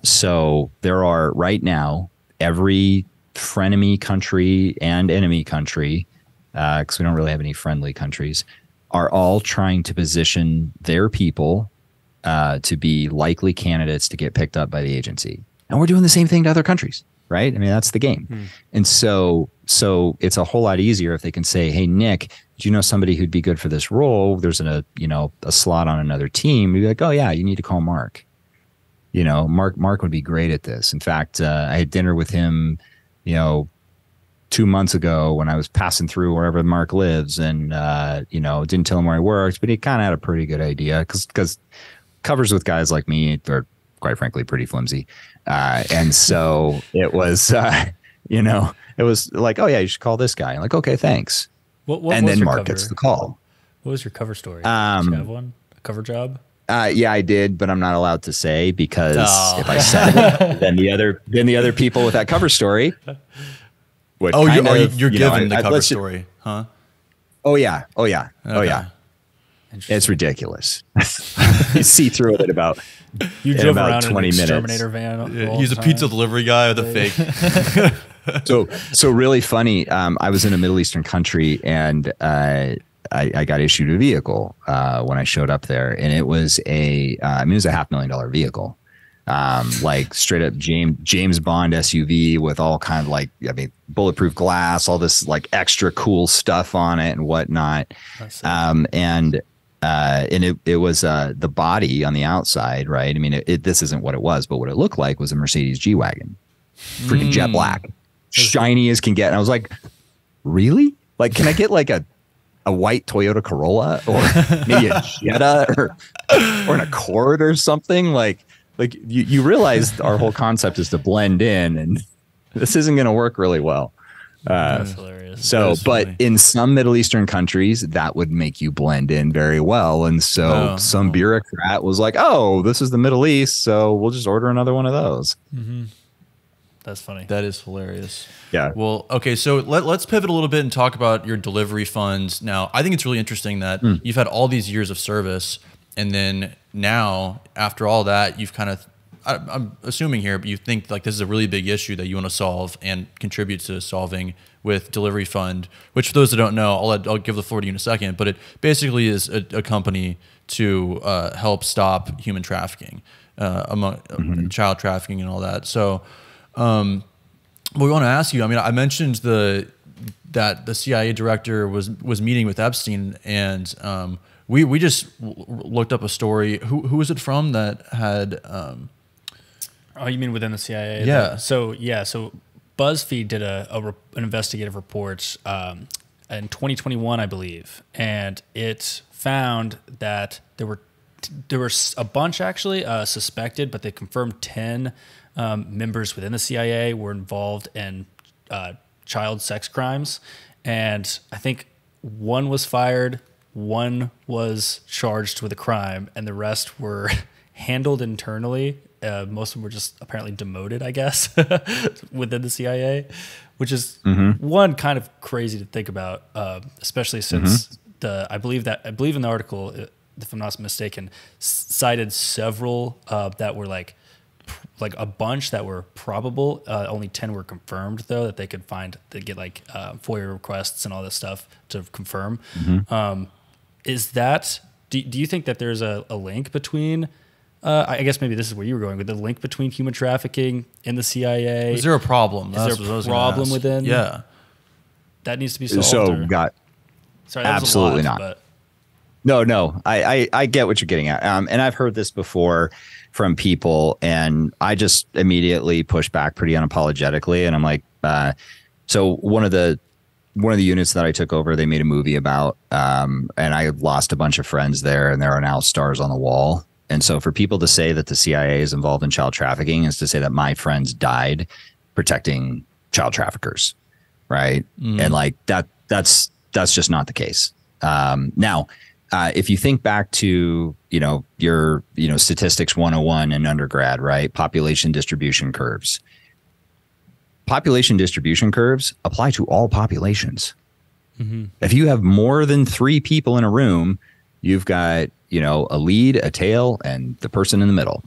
So there are right now every frenemy country and enemy country, because we don't really have any friendly countries, are all trying to position their people to be likely candidates to get picked up by the agency. And we're doing the same thing to other countries, right? I mean, that's the game. And so it's a whole lot easier if they can say, hey, Nick, do you know somebody who'd be good for this role? There's a slot on another team. You'd be like, oh yeah, you need to call Mark. Mark would be great at this. In fact, I had dinner with him, 2 months ago when I was passing through wherever Mark lives, and didn't tell him where I worked, but he kind of had a pretty good idea, because covers with guys like me are quite frankly pretty flimsy. And so it was, it was like, oh yeah, you should call this guy. I'm like, okay, thanks. What and was then your Mark cover? gets the call. What was your cover story? Did you have one? A cover job? Yeah, I did, but I'm not allowed to say, because if I said it, then the other people with that cover story would you're given the cover story, huh? Oh yeah. Okay. It's ridiculous. You see through it about you drove around 20 in an minutes. exterminator van. He's a pizza delivery guy with a fake. So really funny. I was in a Middle Eastern country, and I got issued a vehicle when I showed up there, and it was it was a $500,000 vehicle, like straight up James Bond SUV with all kind of bulletproof glass, all this like extra cool stuff on it and whatnot. And it was the body on the outside, right? I mean, this isn't what it was, but what it looked like was a Mercedes G-Wagon, freaking jet black, shiny as can get. And I was like, really? Like, can I get like a white Toyota Corolla, or maybe a Jetta, or an Accord or something? Like you realize our whole concept is to blend in, and this isn't going to work really well. That's hilarious. So, but in some Middle Eastern countries, that would make you blend in very well. And so some bureaucrat was like, oh, this is the Middle East, so we'll just order another one of those. Mm-hmm. That's funny. That is hilarious. Yeah. Well, okay, so let's pivot a little bit and talk about your delivery funds. Now, I think it's really interesting that you've had all these years of service, and then now, after all that, you've kind of, I'm assuming here, but you think like this is a really big issue that you want to solve and contribute to solving with Delivery Fund, which for those that don't know, I'll give the floor to you in a second, but it basically is a company to help stop human trafficking, among child trafficking and all that. So, we want to ask you, I mean, I mentioned that the CIA director was meeting with Epstein, and we just looked up a story. Who was it from that had? Oh, you mean within the CIA? Yeah. So BuzzFeed did an investigative report in 2021, I believe, and it found that there were a bunch actually suspected, but they confirmed 10 members within the CIA were involved in child sex crimes, and I think one was fired, one was charged with a crime, and the rest were handled internally. Most of them were just apparently demoted, I guess, within the CIA, which is one kind of crazy to think about, especially since I believe in the article, if I'm not mistaken, cited several that were like a bunch that were probable. Only 10 were confirmed, though, that they could find. They get like FOIA requests and all this stuff to confirm. Is that? Do you think that there's a link between? I guess maybe this is where you were going with the link between human trafficking and the CIA. Is there a problem? Is there a problem within? Yeah, that needs to be solved. So sorry, that absolutely was a lot, not. But. No, I get what you're getting at. And I've heard this before from people, and I just immediately push back pretty unapologetically. And I'm like, so one of the units that I took over, they made a movie about, and I lost a bunch of friends there, and there are now stars on the wall. And so for people to say that the CIA is involved in child trafficking is to say that my friends died protecting child traffickers. Right. And like that's just not the case. Now, if you think back to, your, statistics 101 in undergrad, right? Population distribution curves. Population distribution curves apply to all populations. If you have more than 3 people in a room, you've got, a lead, a tail, and the person in the middle.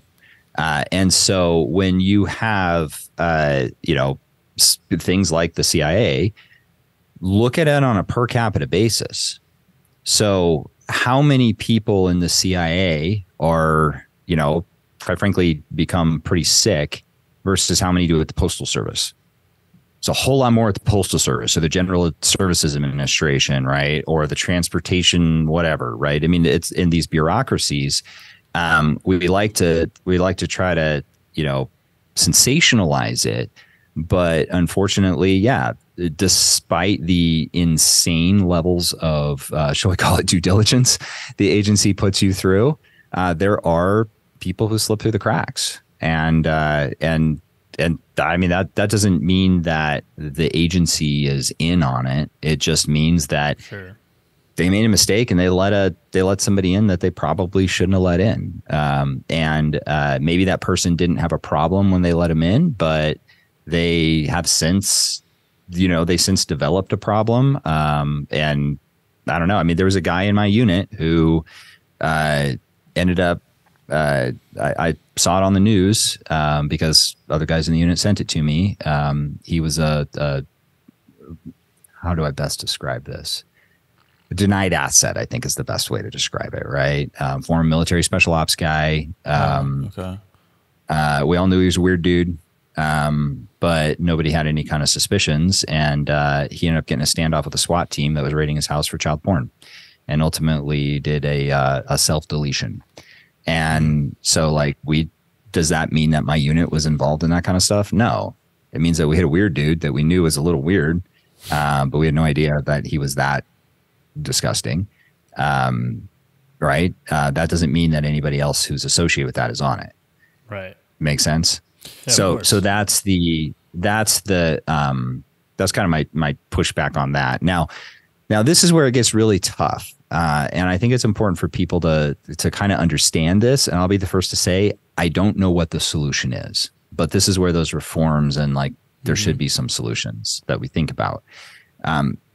And so when you have, things like the CIA, look at it on a per capita basis. So how many people in the CIA are, quite frankly, become pretty sick versus how many do at the Postal Service? It's a whole lot more at the Postal Service or the General Services Administration, right? Or the transportation, whatever, right? I mean, it's in these bureaucracies. We like to try to, sensationalize it. But unfortunately, yeah, despite the insane levels of, shall we call it due diligence, the agency puts you through, there are people who slip through the cracks. And I mean, that doesn't mean that the agency is in on it. It just means that they made a mistake and they let somebody in that they probably shouldn't have let in. And maybe that person didn't have a problem when they let him in, but they have since, since developed a problem. And I don't know. I mean, there was a guy in my unit who ended up, I saw it on the news because other guys in the unit sent it to me. He was how do I best describe this? A denied asset, I think, is the best way to describe it, right? Former military special ops guy. Okay. We all knew he was a weird dude, but nobody had any kind of suspicions. And he ended up getting a standoff with a SWAT team that was raiding his house for child porn, and ultimately did a self-deletion. And so, like, does that mean that my unit was involved in that kind of stuff? No. It means that we had a weird dude that we knew was a little weird, but we had no idea that he was that disgusting. Right? That doesn't mean that anybody else who's associated with that is on it. Right. Makes sense? Yeah, so that's kind of my pushback on that. Now this is where it gets really tough. And I think it's important for people to kind of understand this. And I'll be the first to say, I don't know what the solution is, but this is where those reforms and like there should be some solutions that we think about.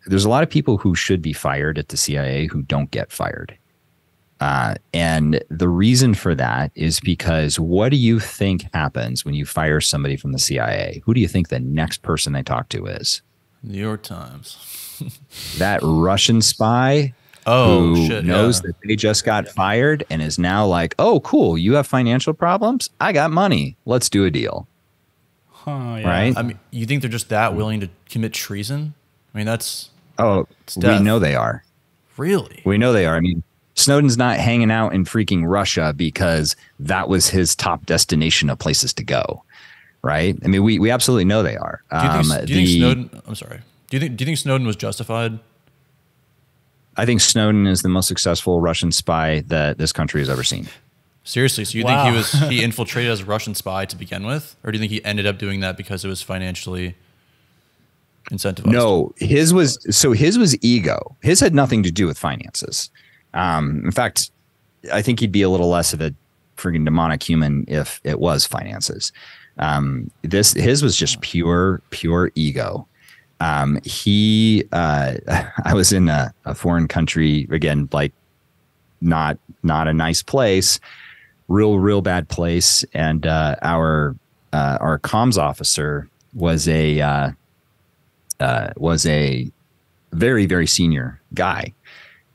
There's a lot of people who should be fired at the CIA who don't get fired. And the reason for that is because what do you think happens when you fire somebody from the CIA? Who do you think the next person they talk to is? New York Times. That Russian spy who knows that they just got fired and is now like, oh, cool, you have financial problems? I got money. Let's do a deal. Yeah. Right? I mean, you think they're just that willing to commit treason? I mean, that's... Oh, we know they are. Really? We know they are. I mean, Snowden's not hanging out in freaking Russia because that was his top destination of places to go, right? I mean, we absolutely know they are. Do you think Snowden... I'm sorry. Do you think Snowden was justified? I think Snowden is the most successful Russian spy that this country has ever seen. Seriously? So you think he infiltrated as a Russian spy to begin with? Or do you think he ended up doing that because it was financially... incentivized? No, his was ego. His had nothing to do with finances. In fact, I think he'd be a little less of a freaking demonic human if it was finances. His was just pure ego. I was in a foreign country, again, like not a nice place, real bad place. And our comms officer was a very, very senior guy.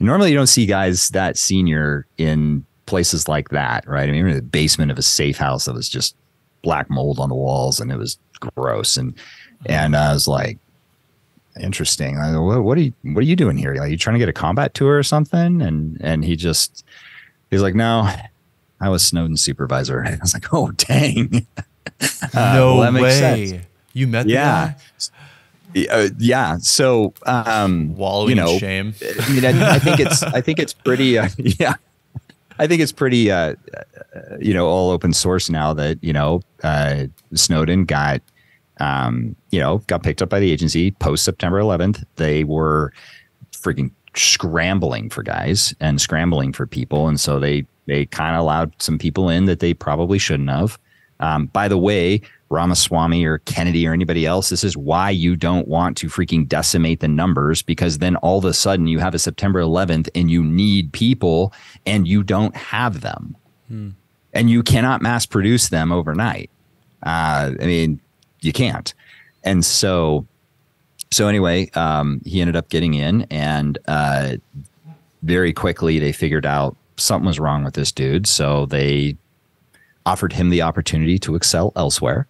Normally you don't see guys that senior in places like that, right? I mean, we were in the basement of a safe house that was just black mold on the walls, and it was gross. And I was like, interesting. I go, what are you doing here? Are you trying to get a combat tour or something? And he's like, no, I was Snowden's supervisor. I was like, oh, dang. No well, that makes way. sense. You met the guy? Yeah. So, wallowing in shame. I mean, I think it's pretty, yeah. I think it's pretty, all open source now that, Snowden got picked up by the agency post September 11th. They were freaking scrambling for guys and scrambling for people. And so they kind of allowed some people in that they probably shouldn't have. By the way, Ramaswamy or Kennedy or anybody else, this is why you don't want to freaking decimate the numbers, because then all of a sudden you have a September 11th and you need people and you don't have them. And you cannot mass produce them overnight. I mean, you can't. And so anyway, he ended up getting in, and very quickly they figured out something was wrong with this dude. So they offered him the opportunity to excel elsewhere.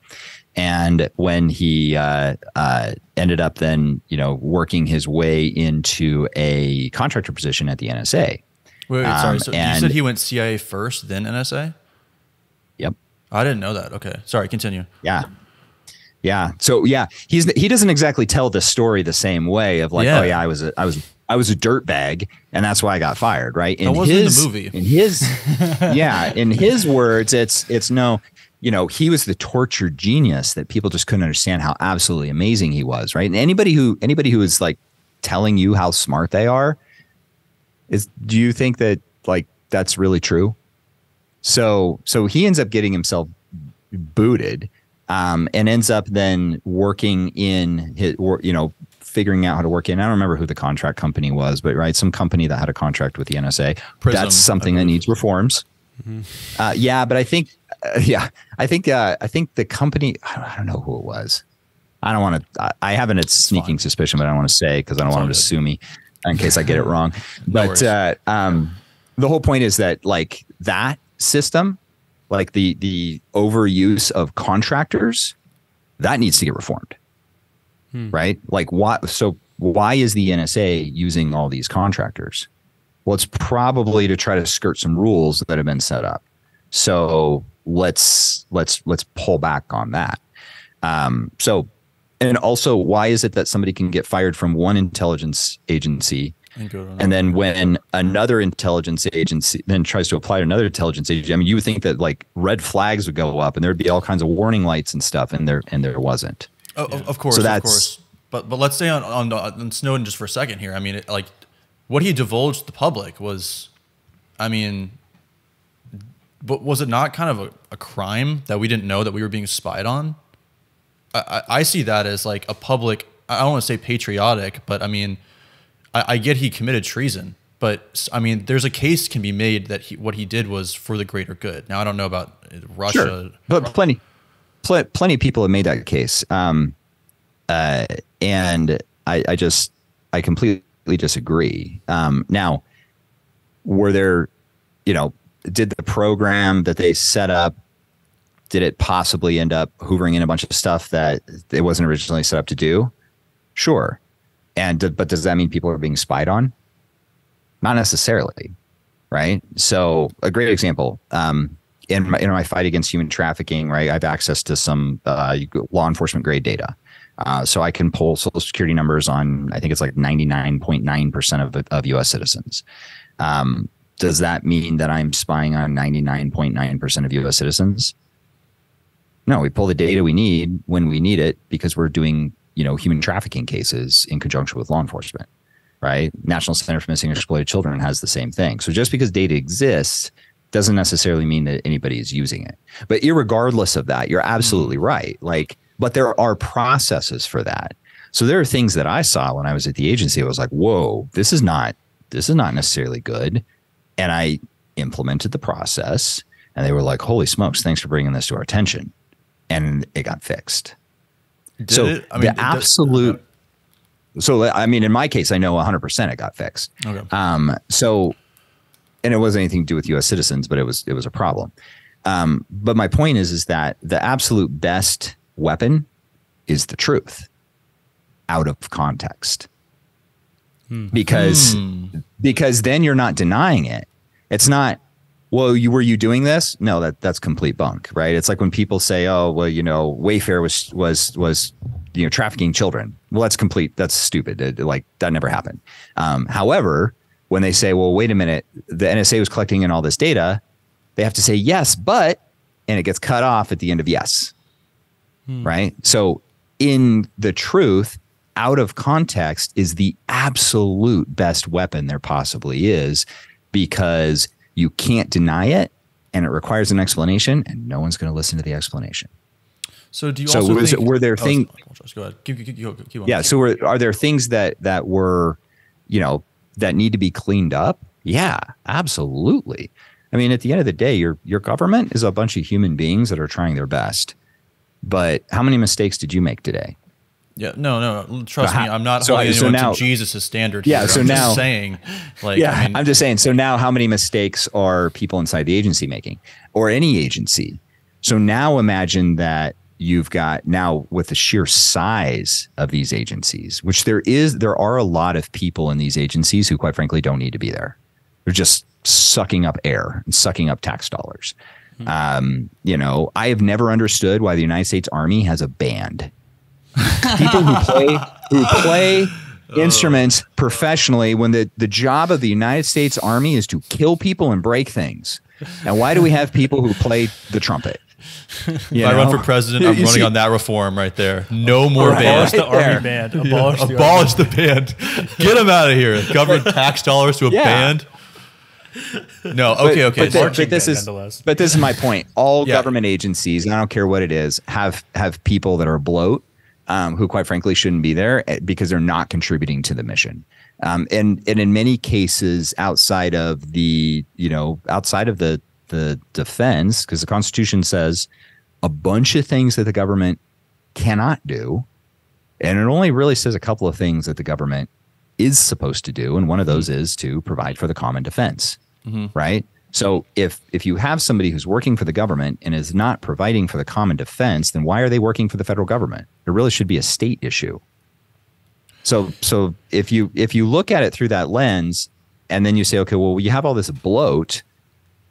And when he ended up then, working his way into a contractor position at the NSA. Wait, sorry. So you said he went CIA first, then NSA? Yep. I didn't know that. Okay. Sorry, continue. Yeah. Yeah. So yeah, he doesn't exactly tell the story the same way of like, oh yeah, I was a dirtbag and that's why I got fired. Right. That wasn't in the movie. In his words, it's no, he was the tortured genius that people just couldn't understand how absolutely amazing he was. Right. And anybody who is like telling you how smart they are do you think that like that's really true? So he ends up getting himself booted. And ends up then working in his, figuring out how to work in. I don't remember who the contract company was, but right, some company that had a contract with the NSA. Prism, that's something that needs reforms. Mm-hmm. But I think the company. I don't know who it was. I don't want to. I have a sneaking suspicion, but I don't want to say because I don't want him to sue me in case I get it wrong. But the whole point is that like that system. Like the overuse of contractors, that needs to get reformed, right? Like why is the NSA using all these contractors? Well, it's probably to try to skirt some rules that have been set up. So let's pull back on that. And also, why is it that somebody can get fired from one intelligence agency? And then when another intelligence agency then tries to apply to another intelligence agency, I mean, you would think that like red flags would go up and there'd be all kinds of warning lights and stuff, and there wasn't. Of course, so of course. But let's stay on Snowden just for a second here. I mean, what he divulged to the public was, I mean, but was it not kind of a crime that we didn't know that we were being spied on? I see that as like a public. I don't want to say patriotic, but I mean. I get he committed treason, but I mean, there's a case can be made that what he did was for the greater good. Now, I don't know about Russia. Sure. But plenty of people have made that case. And I completely disagree. Now, were there, did the program that they set up, did it possibly end up hoovering in a bunch of stuff that it wasn't originally set up to do? Sure. But does that mean people are being spied on? Not necessarily, right? So a great example, in my fight against human trafficking, right? I have access to some law enforcement grade data. So I can pull social security numbers on, I think it's like 99.9% of U.S. citizens. Does that mean that I'm spying on 99.9% of U.S. citizens? No, we pull the data we need when we need it because we're doing human trafficking cases in conjunction with law enforcement, right? National Center for Missing and Exploited Children has the same thing. So just because data exists doesn't necessarily mean that anybody is using it. But irregardless of that, you're absolutely right. But there are processes for that. So there are things that I saw when I was at the agency. I was like, whoa, this is not necessarily good. And I implemented the process, and they were like, holy smokes, thanks for bringing this to our attention. And it got fixed. So in my case, I know 100% it got fixed. Okay. And it wasn't anything to do with U.S. citizens, but it was a problem. But my point is that the absolute best weapon is the truth out of context. Because then you're not denying it. It's not, well, were you doing this? No, that's complete bunk, right? It's like when people say, oh, well, Wayfair was trafficking children. Well, that's stupid. That never happened. However, when they say, well, wait a minute, the NSA was collecting in all this data, they have to say yes, but, and it gets cut off at the end of yes, right? So in the truth, out of context is the absolute best weapon there possibly is, because you can't deny it and it requires an explanation, and no one's going to listen to the explanation. So do you also think, were there things? Go ahead. Keep on. Yeah. So are there things that were, that need to be cleaned up? Yeah, absolutely. I mean, at the end of the day, your government is a bunch of human beings that are trying their best. But how many mistakes did you make today? Yeah, no. Trust me, I'm not holding anyone to Jesus' standard here. Yeah, so I'm now, just saying, I'm just saying. So now, how many mistakes are people inside the agency making, or any agency? So now, imagine that you've got now with the sheer size of these agencies, which there are a lot of people in these agencies who, quite frankly, don't need to be there. They're just sucking up air and sucking up tax dollars. I have never understood why the United States Army has a band. People who play instruments professionally, when the job of the United States Army is to kill people and break things. And why do we have people who play the trumpet? If I run for president, I'm running on that reform right there. No more band. Abolish the Army band. Abolish the band. Get them out of here. Government tax dollars to a band. No, okay. But this is my point. All government agencies, and I don't care what it is, have people that are bloat, who quite frankly shouldn't be there because they're not contributing to the mission. And in many cases, outside of the defense, because the Constitution says a bunch of things that the government cannot do, and it only really says a couple of things that the government is supposed to do, and one of those is to provide for the common defense, right? So if you have somebody who's working for the government and is not providing for the common defense, then why are they working for the federal government? It really should be a state issue. So if you look at it through that lens, and then you say, okay, well, you have all this bloat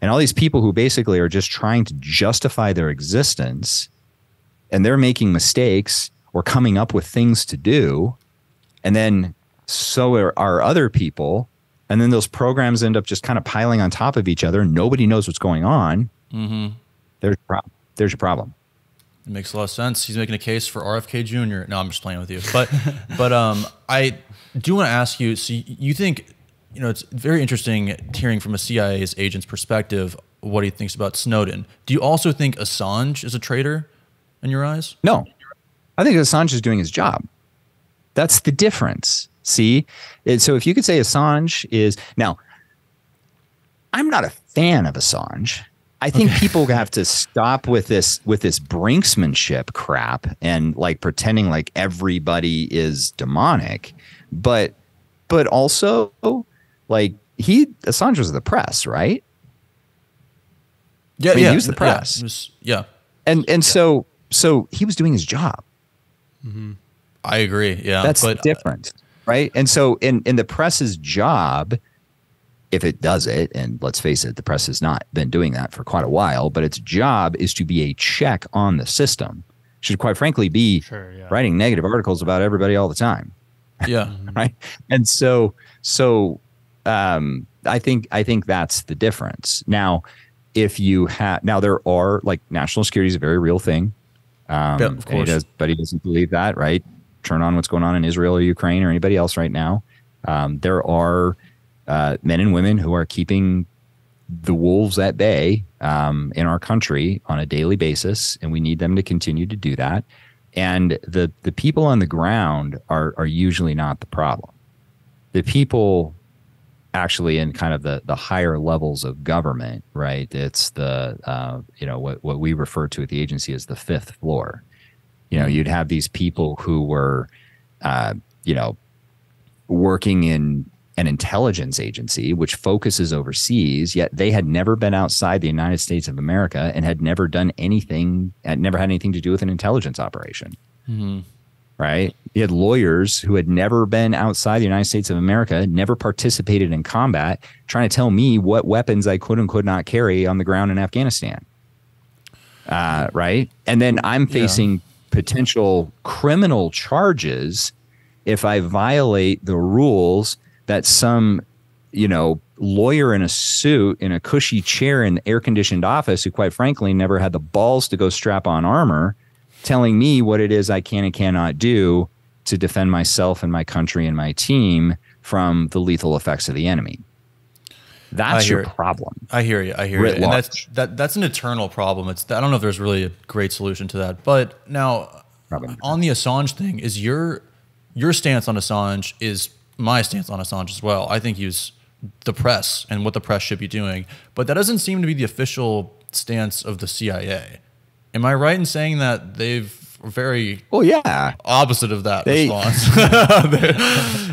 and all these people who basically are just trying to justify their existence, and they're making mistakes or coming up with things to do, and then so are other people, and then those programs end up just kind of piling on top of each other, and nobody knows what's going on. There's your problem. It makes a lot of sense. He's making a case for RFK Jr. No, I'm just playing with you. But I do want to ask you, so you think, it's very interesting hearing from a CIA's agent's perspective what he thinks about Snowden. Do you also think Assange is a traitor in your eyes? No. I think Assange is doing his job. That's the difference. See? So if you could say Assange is... Now, I'm not a fan of Assange. I think people have to stop with this brinksmanship crap and pretending like everybody is demonic. But also, Assange was the press, right? Yeah, he was the press. So he was doing his job. I agree. Yeah, that's different, right? And so in the press's job, if it does it, and let's face it, the press has not been doing that for quite a while, but its job is to be a check on the system. Should quite frankly be writing negative articles about everybody all the time. Yeah. Right. And so I think that's the difference. Now, there are national security is a very real thing. Of course. But he doesn't believe that, right? turn on what's going on in Israel or Ukraine or anybody else right now. There are men and women who are keeping the wolves at bay in our country on a daily basis, and we need them to continue to do that. And the people on the ground are usually not the problem. The people actually in kind of the higher levels of government, right? It's the what we refer to at the agency as the fifth floor. You'd have these people who were working in an intelligence agency which focuses overseas, yet they had never been outside the United States of America and had never done anything, had never had anything to do with an intelligence operation. Mm-hmm. Right? You had lawyers who had never been outside the United States of America, never participated in combat, trying to tell me what weapons I could and could not carry on the ground in Afghanistan. Right? And then I'm facing potential criminal charges if I violate the rules that some, lawyer in a suit in a cushy chair in the air-conditioned office who, quite frankly, never had the balls to go strap on armor, telling me what it is I can and cannot do to defend myself and my country and my team from the lethal effects of the enemy. That's your problem. I hear you. And that's an eternal problem. I don't know if there's really a great solution to that. But now, on the Assange thing, is your stance on Assange is my stance on Assange as well. I think he's the press and what the press should be doing. But that doesn't seem to be the official stance of the CIA. Am I right in saying that they've very opposite of that response?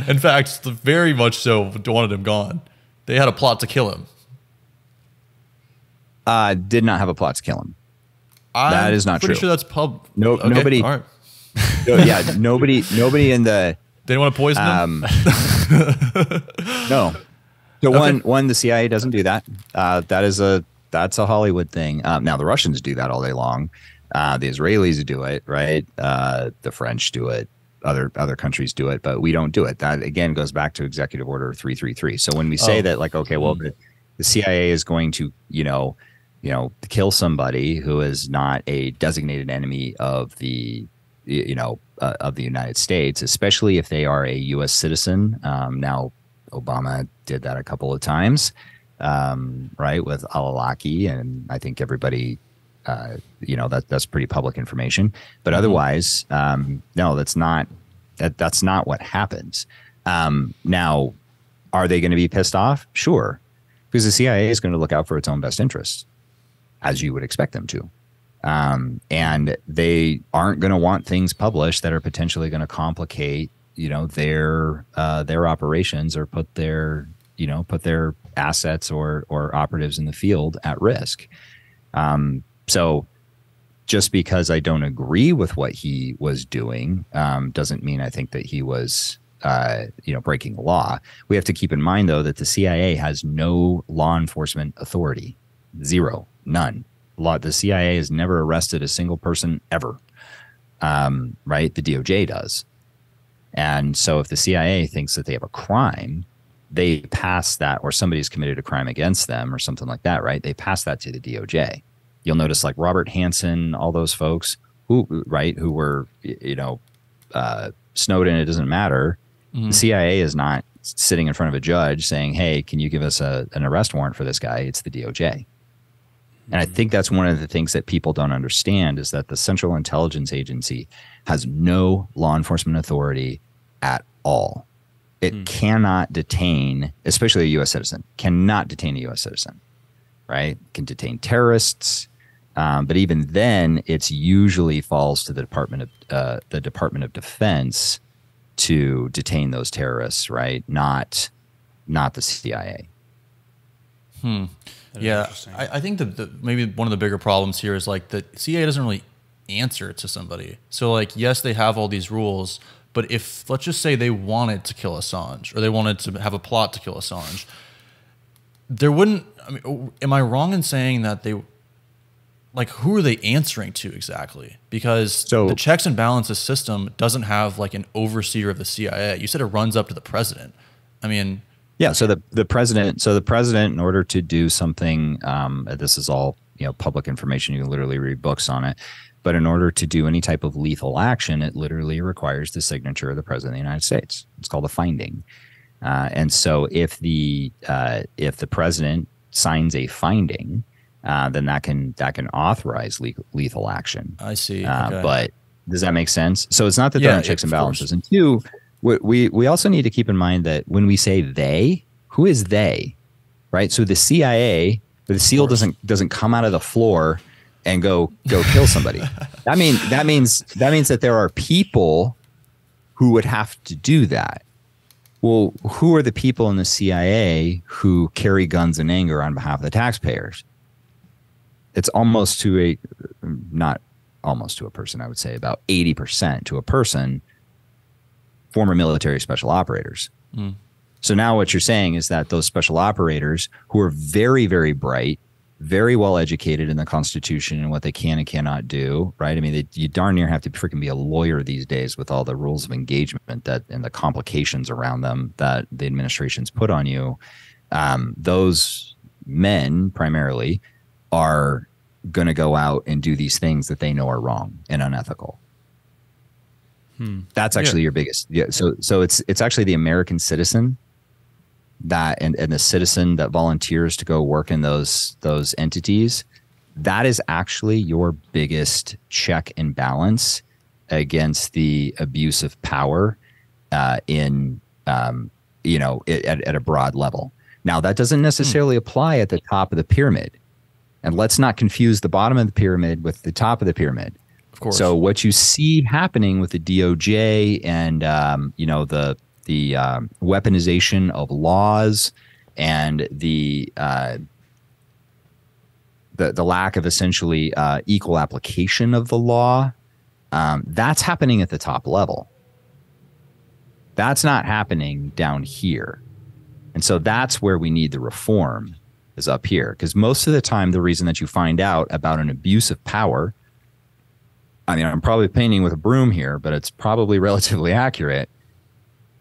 In fact, very much so wanted him gone. They had a plot to kill him. Did not have a plot to kill him. That is not true. Pretty sure that's okay, nobody. All right. Nobody in the. They didn't want to poison him. No. So the CIA doesn't do that. That's a Hollywood thing. Now the Russians do that all day long. The Israelis do it, right? The French do it. Other countries do it, but we don't do it. That again goes back to Executive Order 333. So when we say that, like, okay, well, the CIA is going to, kill somebody who is not a designated enemy of the, of the United States, especially if they are a U.S. citizen. Now, Obama did that a couple of times, right, with al-Awlaki, and I think everybody, that's pretty public information. But otherwise, no, that's not what happens. Now, are they going to be pissed off? Sure, because the CIA is going to look out for its own best interests, as you would expect them to. And they aren't going to want things published that are potentially going to complicate, their operations or put their assets or operatives in the field at risk. So just because I don't agree with what he was doing, doesn't mean I think that he was, breaking the law. We have to keep in mind, though, that the CIA has no law enforcement authority. Zero. None. The CIA has never arrested a single person ever, right? The DOJ does. And so if the CIA thinks that they have a crime, they pass that, or somebody's committed a crime against them or something like that, right? They pass that to the DOJ. You'll notice like Robert Hansen, all those folks who were, Snowden, it doesn't matter. Mm-hmm. The CIA is not sitting in front of a judge saying, hey, can you give us an arrest warrant for this guy? It's the DOJ. And I think that's one of the things that people don't understand is that the Central Intelligence Agency has no law enforcement authority at all. It cannot detain, especially a U.S. citizen, cannot detain a U.S. citizen, right? It can detain terrorists. But even then, it usually falls to the Department of Defense to detain those terrorists, right? Not the CIA. Yeah, I think that maybe one of the bigger problems here is like the CIA doesn't really answer to somebody. So like, yes, they have all these rules, but if let's just say they wanted to kill Assange or they wanted to have a plot to kill Assange, there wouldn't. I mean, am I wrong in saying that they? Like, who are they answering to exactly? Because the checks and balances system doesn't have like an overseer of the CIA. You said it runs up to the president. I mean, yeah. So the president, in order to do something, this is all public information. You can literally read books on it. But in order to do any type of lethal action, it literally requires the signature of the president of the United States. It's called a finding. And so if the president signs a finding, then that can authorize lethal action. I see. Okay. But does that make sense? So it's not that there aren't checks and balances. And two, we also need to keep in mind that when we say they, who is they, right? So the CIA, the SEAL doesn't come out of the floor and go kill somebody. That means that there are people who would have to do that. Well, who are the people in the CIA who carry guns in anger on behalf of the taxpayers? It's almost to not almost to a person, I would say about 80% to a person, former military special operators. Mm. So now what you're saying is that those special operators who are very, very bright, very well educated in the Constitution and what they can and cannot do, right? I mean, you darn near have to freaking be a lawyer these days with all the rules of engagement and the complications around them that the administration's put on you. Those men primarily are going to go out and do these things that they know are wrong and unethical. That's actually your biggest. Yeah. So it's actually the American citizen that and the citizen that volunteers to go work in those entities. That is actually your biggest check and balance against the abuse of power at a broad level. Now, that doesn't necessarily apply at the top of the pyramid. And let's not confuse the bottom of the pyramid with the top of the pyramid. Of course. So what you see happening with the DOJ and the weaponization of laws and the lack of essentially equal application of the law, that's happening at the top level. That's not happening down here. And so that's where we need the reform, is up here. Because most of the time, the reason that you find out about an abuse of power, I mean, I'm probably painting with a broom here, but it's probably relatively accurate.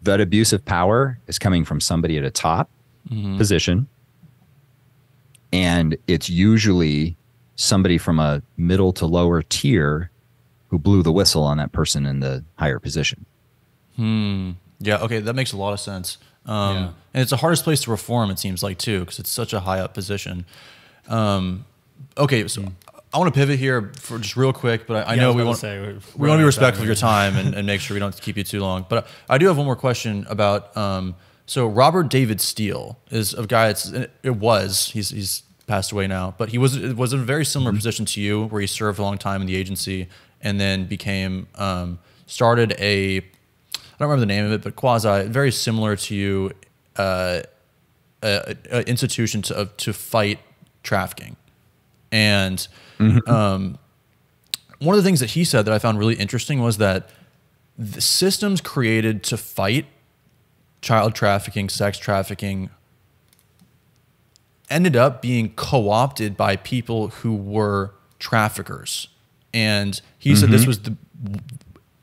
That abuse of power is coming from somebody at a top position. And it's usually somebody from a middle to lower tier who blew the whistle on that person in the higher position. Yeah. Okay. That makes a lot of sense. And it's the hardest place to reform, it seems like, too, because it's such a high up position. Okay. So I want to pivot here for just real quick, but I know we want to be respectful of your time and make sure we don't keep you too long. But I do have one more question about, so Robert David Steele is a guy he's passed away now, but he was in a very similar position to you, where he served a long time in the agency and then became, started I don't remember the name of it, but quasi, very similar to you, institution to fight trafficking. And one of the things that he said that I found really interesting was that the systems created to fight child trafficking, sex trafficking, ended up being co-opted by people who were traffickers. And he said this was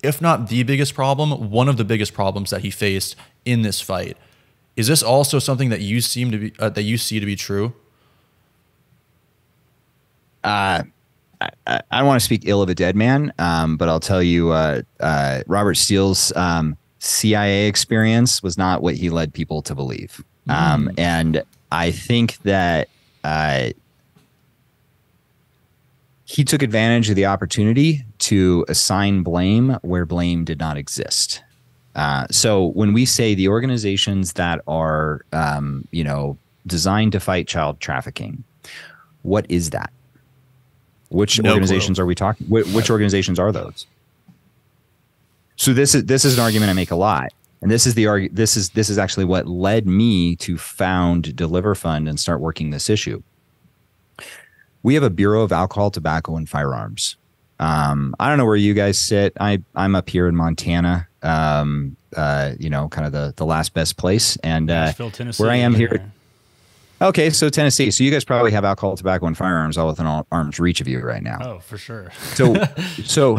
if not the biggest problem, one of the biggest problems that he faced in this fight. Is this also something that you see to be true? I don't want to speak ill of a dead man, but I'll tell you, Robert Steele's CIA experience was not what he led people to believe. And I think that he took advantage of the opportunity to assign blame where blame did not exist. So when we say the organizations that are, designed to fight child trafficking, what is that? Which organizations are we talking? Which organizations are those? So this is an argument I make a lot, and this is actually what led me to found Deliver Fund and start working this issue. We have a Bureau of Alcohol, Tobacco, and Firearms. I don't know where you guys sit. I'm up here in Montana, kind of the last best place, and where I am here. Okay, so Tennessee. So you guys probably have alcohol, tobacco, and firearms all within arm's reach of you right now. Oh, for sure. So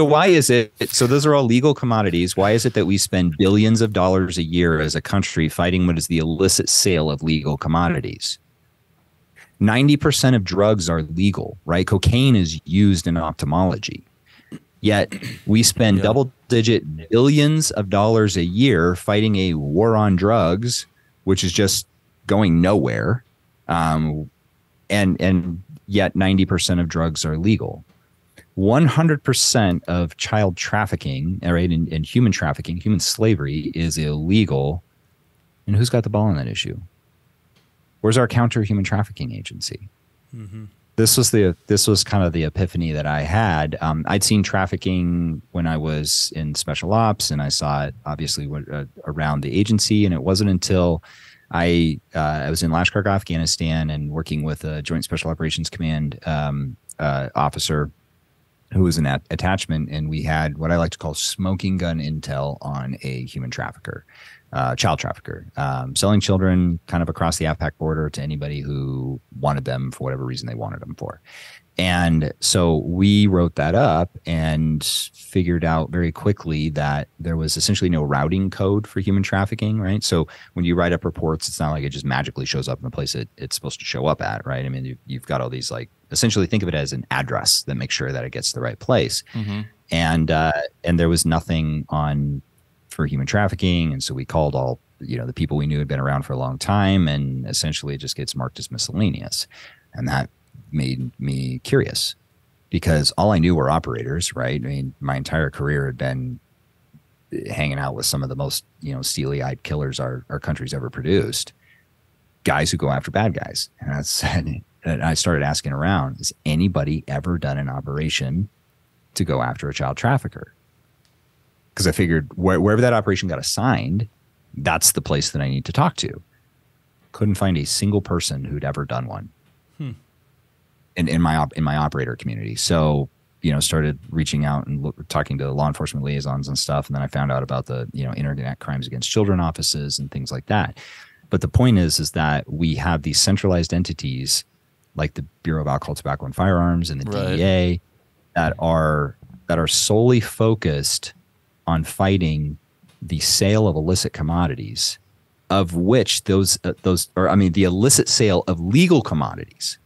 why is it? So those are all legal commodities. Why is it that we spend billions of dollars a year as a country fighting what is the illicit sale of legal commodities? 90% of drugs are legal, right? Cocaine is used in ophthalmology. Yet we spend double-digit billions of dollars a year fighting a war on drugs, which is just going nowhere. And yet 90% of drugs are legal. 100% of child trafficking, right, and human trafficking, human slavery is illegal. And who's got the ball on that issue? Where's our counter human trafficking agency? Mm-hmm. This was kind of the epiphany that I had. I'd seen trafficking when I was in special ops, and I saw it obviously around the agency. And it wasn't until I was in Lashkar, Afghanistan, and working with a Joint Special Operations Command officer who was an attachment, and we had what I like to call smoking gun intel on a human trafficker. Child trafficker, selling children kind of across the AFPAC border to anybody who wanted them for whatever reason they wanted them for. And so we wrote that up and figured out very quickly that there was essentially no routing code for human trafficking, right? So when you write up reports, it's not like it just magically shows up in the place it's supposed to show up at, right? I mean, you've got all these, like, essentially think of it as an address that makes sure that it gets to the right place. Mm-hmm. And there was nothing on for human trafficking. And so we called all, the people we knew had been around for a long time, and essentially it just gets marked as miscellaneous. And that made me curious because all I knew were operators, right? I mean, my entire career had been hanging out with some of the most, steely-eyed killers our country's ever produced, guys who go after bad guys. And I started asking around, has anybody ever done an operation to go after a child trafficker? Because I figured wherever that operation got assigned, that's the place that I need to talk to. Couldn't find a single person who'd ever done one in my operator community. So, started reaching out and talking to law enforcement liaisons and stuff. And then I found out about the, internet crimes against children offices and things like that. But the point is that we have these centralized entities like the Bureau of Alcohol, Tobacco, and Firearms and the DEA that are solely focused on fighting the sale of illicit commodities, of which the illicit sale of legal commodities.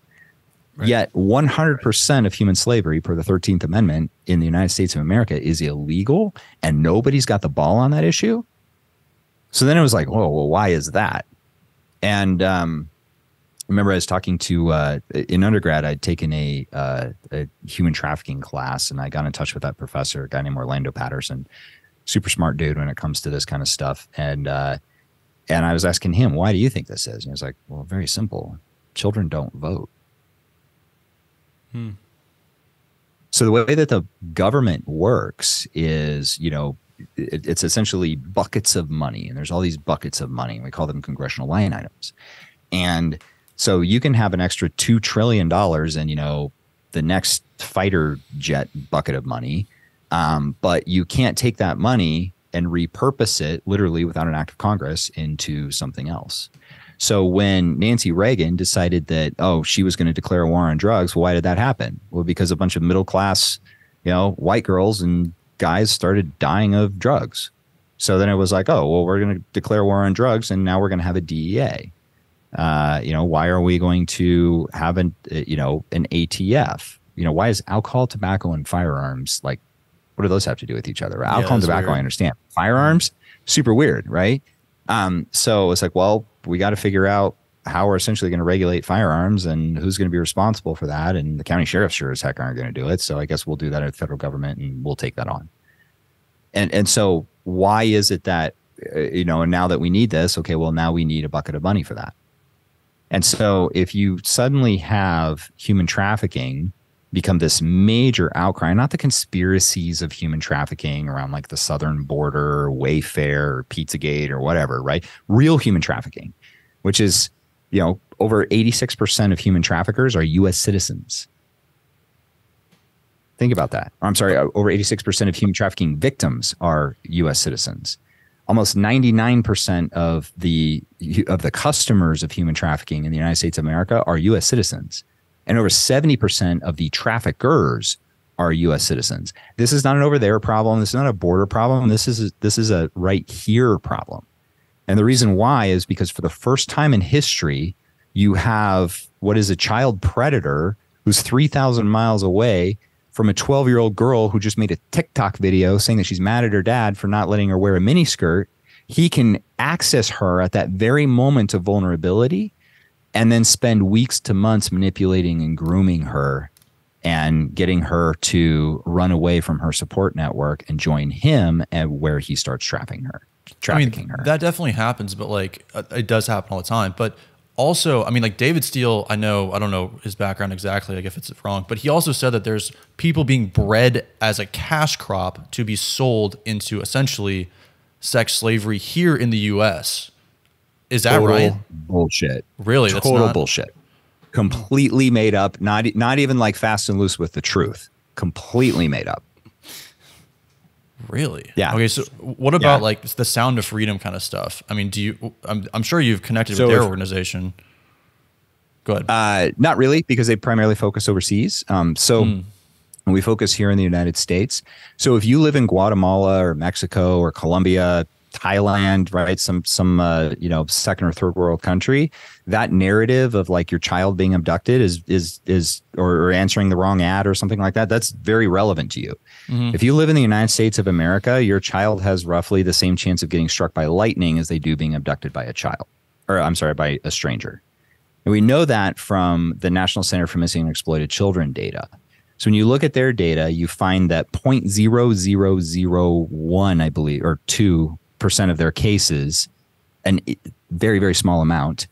Right. Yet 100% of human slavery per the 13th Amendment in the United States of America is illegal, and nobody's got the ball on that issue. So then it was like, whoa, well, why is that? And I remember I was talking to, in undergrad, I'd taken a human trafficking class, and I got in touch with that professor, a guy named Orlando Patterson, super smart dude when it comes to this kind of stuff. And I was asking him, why do you think this is? And he was like, well, very simple. Children don't vote. So the way that the government works is, it's essentially buckets of money, and there's all these buckets of money, and we call them congressional line items. And so you can have an extra $2 trillion in, the next fighter jet bucket of money, but you can't take that money and repurpose it literally without an act of Congress into something else. So when Nancy Reagan decided that, she was going to declare a war on drugs, well, why did that happen? Well, because a bunch of middle class, white girls and guys started dying of drugs. So then it was like, we're going to declare war on drugs, and now we're going to have a DEA. Why are we going to have an ATF? Why is alcohol, tobacco, and firearms, like, what do those have to do with each other? Alcohol and tobacco, weird. I understand. Firearms, super weird, right? So it's like, well, we got to figure out how we're essentially going to regulate firearms and who's going to be responsible for that. And the county sheriffs sure as heck aren't going to do it. So I guess we'll do that at the federal government, and we'll take that on. And so why is it that, and now that we need this, okay, well, now we need a bucket of money for that. And so if you suddenly have human trafficking become this major outcry, not the conspiracies of human trafficking around like the southern border, or Wayfair, or Pizzagate, or whatever, right? Real human trafficking, which is, over 86% of human traffickers are U.S. citizens. Think about that. I'm sorry, over 86% of human trafficking victims are U.S. citizens. Almost 99% of the customers of human trafficking in the United States of America are U.S. citizens. And over 70% of the traffickers are U.S. citizens. This is not an over there problem. This is not a border problem. This is a right here problem. And the reason why is because for the first time in history, you have what is a child predator who's 3,000 miles away from a 12-year-old girl who just made a TikTok video saying that she's mad at her dad for not letting her wear a miniskirt. He can access her at that very moment of vulnerability and then spend weeks to months manipulating and grooming her and getting her to run away from her support network and join him, and where he starts trafficking her. That definitely happens, but like it does happen all the time. But also, I mean, like David Steele, I don't know his background exactly, like if it's wrong, but he also said that there's people being bred as a cash crop to be sold into essentially sex slavery here in the US. Is that right? Bullshit. Really? That's total bullshit. Completely made up. Not even like fast and loose with the truth. Completely made up. Really? Yeah. Okay. So what about like the Sound of Freedom kind of stuff? I mean, I'm sure you've connected with their organization. Go ahead. Not really, because they primarily focus overseas. We focus here in the United States. So if you live in Guatemala or Mexico or Colombia, Thailand, right? Some second or third world country, that narrative of like your child being abducted or answering the wrong ad or something like that, that's very relevant to you. Mm-hmm. If you live in the United States of America, your child has roughly the same chance of getting struck by lightning as they do being abducted by by a stranger. And we know that from the National Center for Missing and Exploited Children data. So when you look at their data, you find that 0.0001, I believe, or 2% of their cases, a very, very small amount,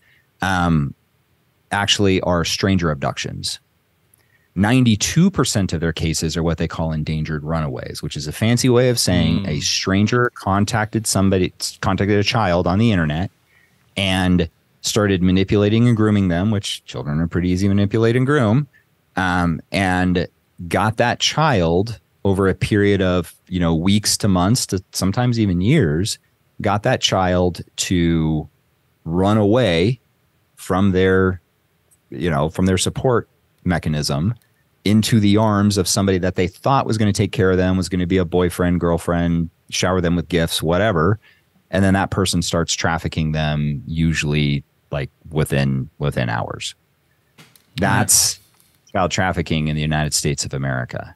actually are stranger abductions. 92% of their cases are what they call endangered runaways, which is a fancy way of saying a stranger contacted a child on the internet and started manipulating and grooming them, which children are pretty easy to manipulate and groom, and got that child over a period of, weeks to months to sometimes even years, got that child to run away from their support mechanism into the arms of somebody that they thought was going to take care of them, was going to be a boyfriend, girlfriend, shower them with gifts, whatever. And then that person starts trafficking them, usually like within hours. That's child trafficking in the United States of America.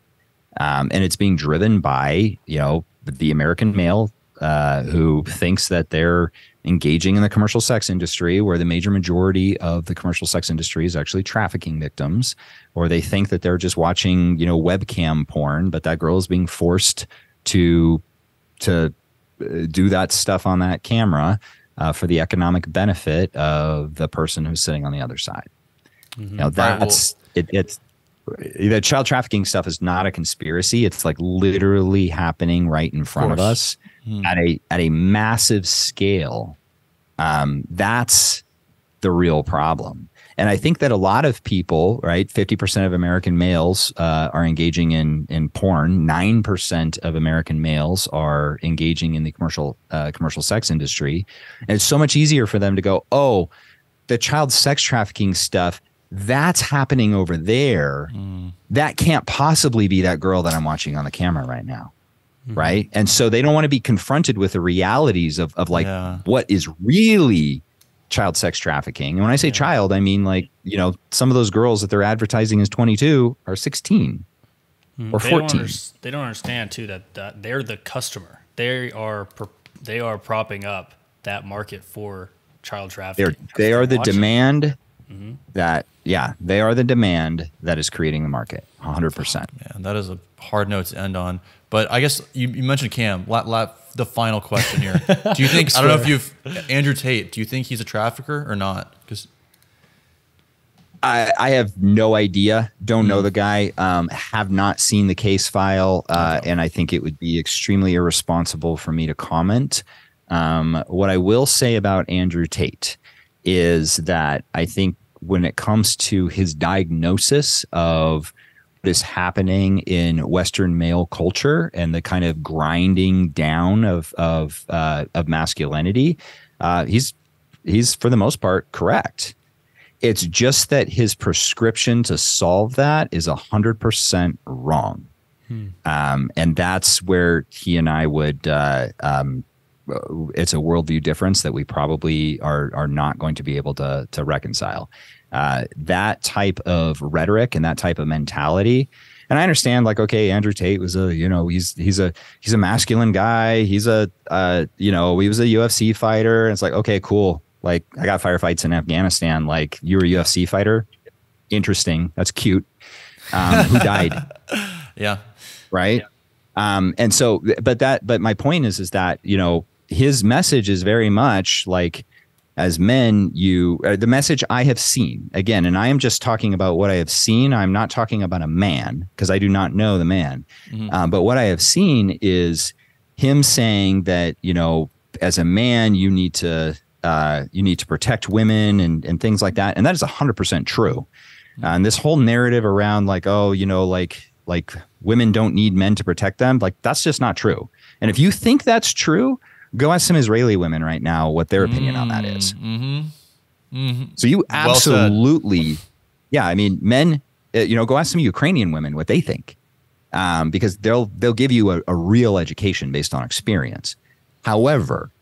And it's being driven by, the American male who thinks that they're engaging in the commercial sex industry, where the major majority of the commercial sex industry is actually trafficking victims, or they think that they're just watching, webcam porn, but that girl is being forced to do that stuff on that camera for the economic benefit of the person who's sitting on the other side. Mm-hmm. The child trafficking stuff is not a conspiracy. It's like literally happening right in front of us at a massive scale. That's the real problem. And I think that a lot of people, right, 50% of American males are engaging in porn. 9% of American males are engaging in the commercial sex industry. And it's so much easier for them to go, oh, the child sex trafficking stuff, that's happening over there. That can't possibly be that girl that I'm watching on the camera right now. Right. And so they don't want to be confronted with the realities of what is really child sex trafficking. And when I say child, I mean like, some of those girls that they're advertising as 22 are 16 or 14. They don't understand too that they're the customer. They are propping up that market for child trafficking. They are the demand. They are the demand that is creating the market, 100%. Man, that is a hard note to end on. But I guess you mentioned Cam. The final question here. Do you think, I don't know if Andrew Tate, do you think he's a trafficker or not? Because I have no idea. Don't know the guy. Have not seen the case file. And I think it would be extremely irresponsible for me to comment. What I will say about Andrew Tate is that I think when it comes to his diagnosis of what is happening in Western male culture and the kind of grinding down of masculinity, he's for the most part correct. It's just that his prescription to solve that is 100% wrong. And that's where he and I would, it's a worldview difference that we probably are not going to be able to reconcile. That type of rhetoric and that type of mentality. And I understand, like, okay, Andrew Tate was he's a masculine guy. He's he was a UFC fighter. And it's like, okay, cool. Like, I got firefights in Afghanistan. Like, you were a UFC fighter. Interesting. That's cute. Who died? Yeah. Right. And so, but my point is that, his message is very much like, as men, the message I have seen again, and I am just talking about what I have seen. I'm not talking about a man because I do not know the man. But what I have seen is him saying that, as a man, you need to protect women and things like that. And that is 100% true. And this whole narrative around like, oh, like women don't need men to protect them. Like, that's just not true. And if you think that's true, go ask some Israeli women right now what their opinion on that is. So you absolutely, yeah. I mean, men, go ask some Ukrainian women what they think, because they'll give you a real education based on experience. However,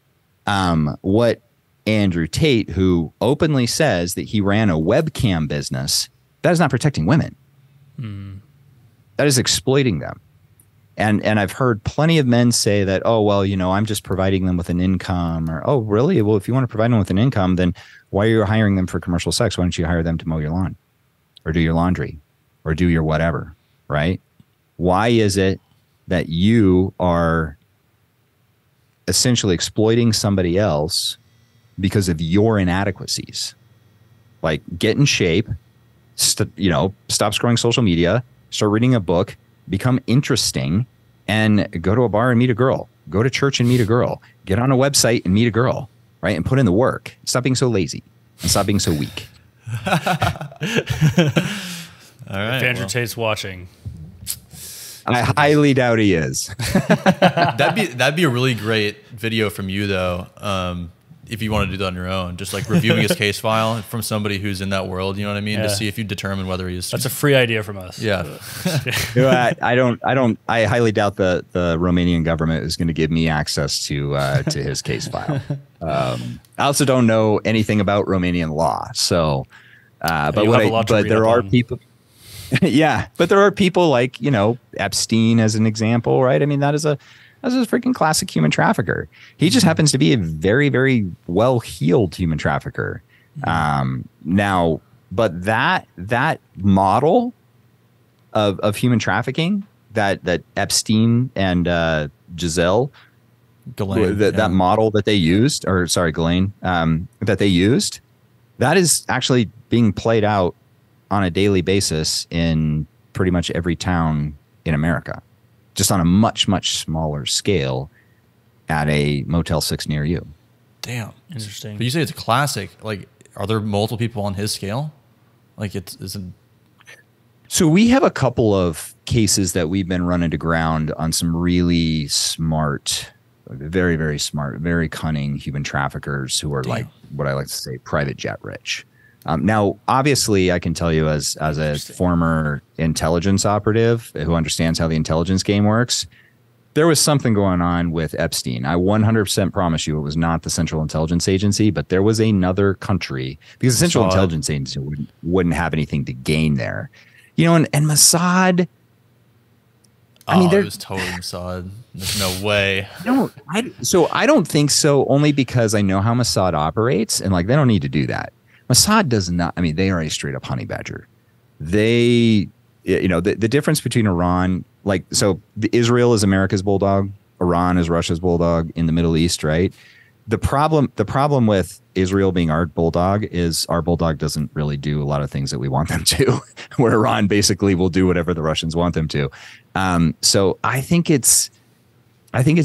what Andrew Tate, who openly says that he ran a webcam business, that is not protecting women. That is exploiting them. And I've heard plenty of men say that, oh, well, I'm just providing them with an income, or, oh, really? Well, if you want to provide them with an income, then why are you hiring them for commercial sex? Why don't you hire them to mow your lawn or do your laundry or do your whatever, right? Why is it that you are essentially exploiting somebody else because of your inadequacies? Like, get in shape, stop scrolling social media, start reading a book, become interesting, and go to a bar and meet a girl. Go to church and meet a girl. Get on a website and meet a girl, right? And put in the work. Stop being so lazy and stop being so weak. All right. If Andrew Tate's watching, I highly doubt he is. That'd be a really great video from you, though. If you want to do that on your own, just like reviewing his case file from somebody who's in that world, you know what I mean? Yeah. To see if you determine whether he's. That's a free idea from us. Yeah. I highly doubt the Romanian government is going to give me access to his case file. I also don't know anything about Romanian law. So, but there are people. Yeah. But there are people like, Epstein as an example, right? I mean, that is a freaking classic human trafficker. He just happens to be a very, very well-heeled human trafficker. Now, but that model of human trafficking that Epstein and Giselle, that model that they used, Ghislaine, that they used, that is actually being played out on a daily basis in pretty much every town in America. Just on a much, much smaller scale at a Motel 6 near you. Damn. Interesting. But you say it's a classic. Like, are there multiple people on his scale? Like, isn't. So we have a couple of cases that we've been running to ground on some really smart, very, very smart, very cunning human traffickers who are like what I like to say private jet rich. Now, obviously, I can tell you as a former intelligence operative who understands how the intelligence game works, there was something going on with Epstein. I 100% promise you it was not the Central Intelligence Agency, but there was another country, because the Central Intelligence Agency wouldn't have anything to gain there. And Mossad. I mean, it was totally Mossad. There's no way. I don't think so, only because I know how Mossad operates, and like they don't need to do that. Mossad does not. I mean, they are a straight up honey badger. They, the difference between Iran, Israel is America's bulldog, Iran is Russia's bulldog in the Middle East, right? The problem with Israel being our bulldog is our bulldog doesn't really do a lot of things that we want them to, where Iran basically will do whatever the Russians want them to. So I think it's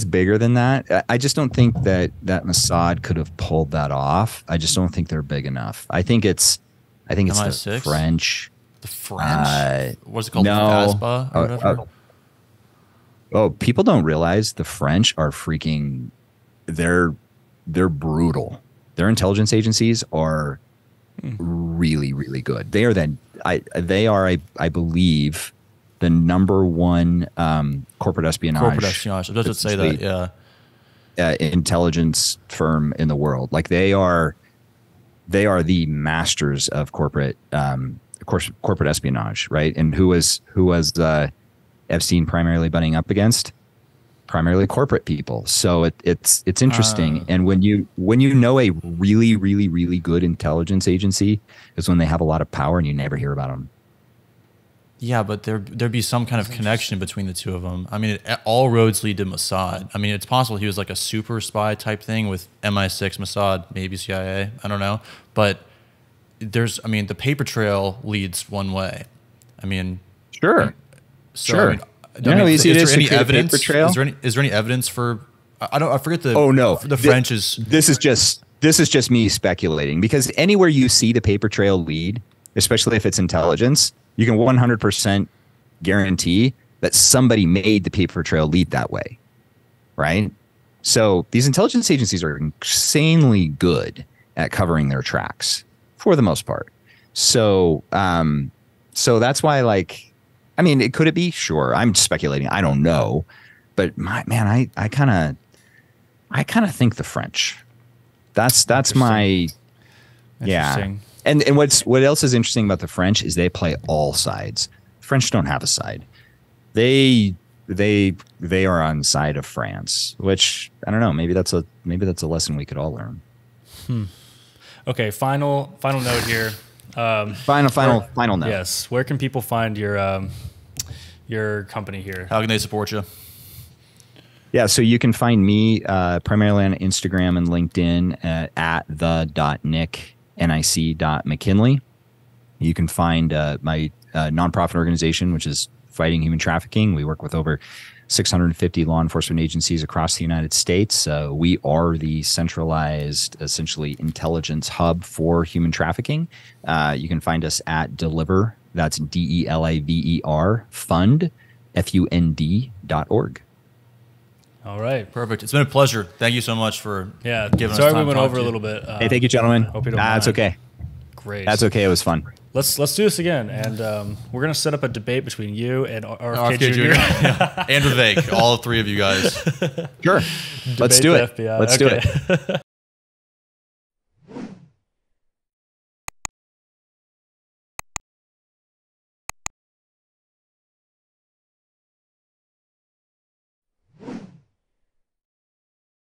bigger than that. I just don't think that Mossad could have pulled that off. I just don't think they're big enough. I think it's the French. The French? What's it called? No. FASPA or whatever? People don't realize the French are freaking. They're brutal. Their intelligence agencies are really, really good. They are I believe, the number one corporate espionage. Corporate espionage. I was just say that, yeah. Intelligence firm in the world. Like they are they are the masters of corporate, corporate espionage, right? And who was Epstein primarily butting up against? Primarily corporate people. So it's interesting. And when you know a really, really, really good intelligence agency is when they have a lot of power and you never hear about them. Yeah, but there'd be some kind of connection between the two of them. I mean, all roads lead to Mossad. I mean, it's possible he was like a super spy type thing with MI6, Mossad, maybe CIA. I don't know. But the paper trail leads one way. I mean, sure. So, sure. Is there any evidence? Is there any evidence for? I forget the. Oh no, the French is. This is just me speculating, because anywhere you see the paper trail lead, especially if it's intelligence, you can 100% guarantee that somebody made the paper trail lead that way, right? So these intelligence agencies are insanely good at covering their tracks for the most part. So that's why, like. I mean, could it be? Sure. I'm speculating. I don't know. But I kind of think the French. That's my, yeah. And what else is interesting about the French is they play all sides. The French don't have a side. They are on the side of France, which I don't know. Maybe that's a lesson we could all learn. Okay. Final note here. Final note. Yes. Where can people find your company here? How can they support you? Yeah, so you can find me primarily on Instagram and LinkedIn at the.nic.McKinley. You can find my nonprofit organization, which is Fighting Human Trafficking. We work with over 650 law enforcement agencies across the United States. We are the centralized, essentially, intelligence hub for human trafficking. You can find us at Deliver, that's DELIVER, fund, FUND.org. All right. Perfect. It's been a pleasure. Thank you so much for giving us time. Sorry we went over a little bit. Hey, thank you, gentlemen. Hope you don't mind. That's okay. Great. That's okay. It was fun. Let's do this again, and we're gonna set up a debate between you and RFK Jr. Yeah. And Vivek, all three of you guys. Sure. Let's do it. FBI. Let's do it.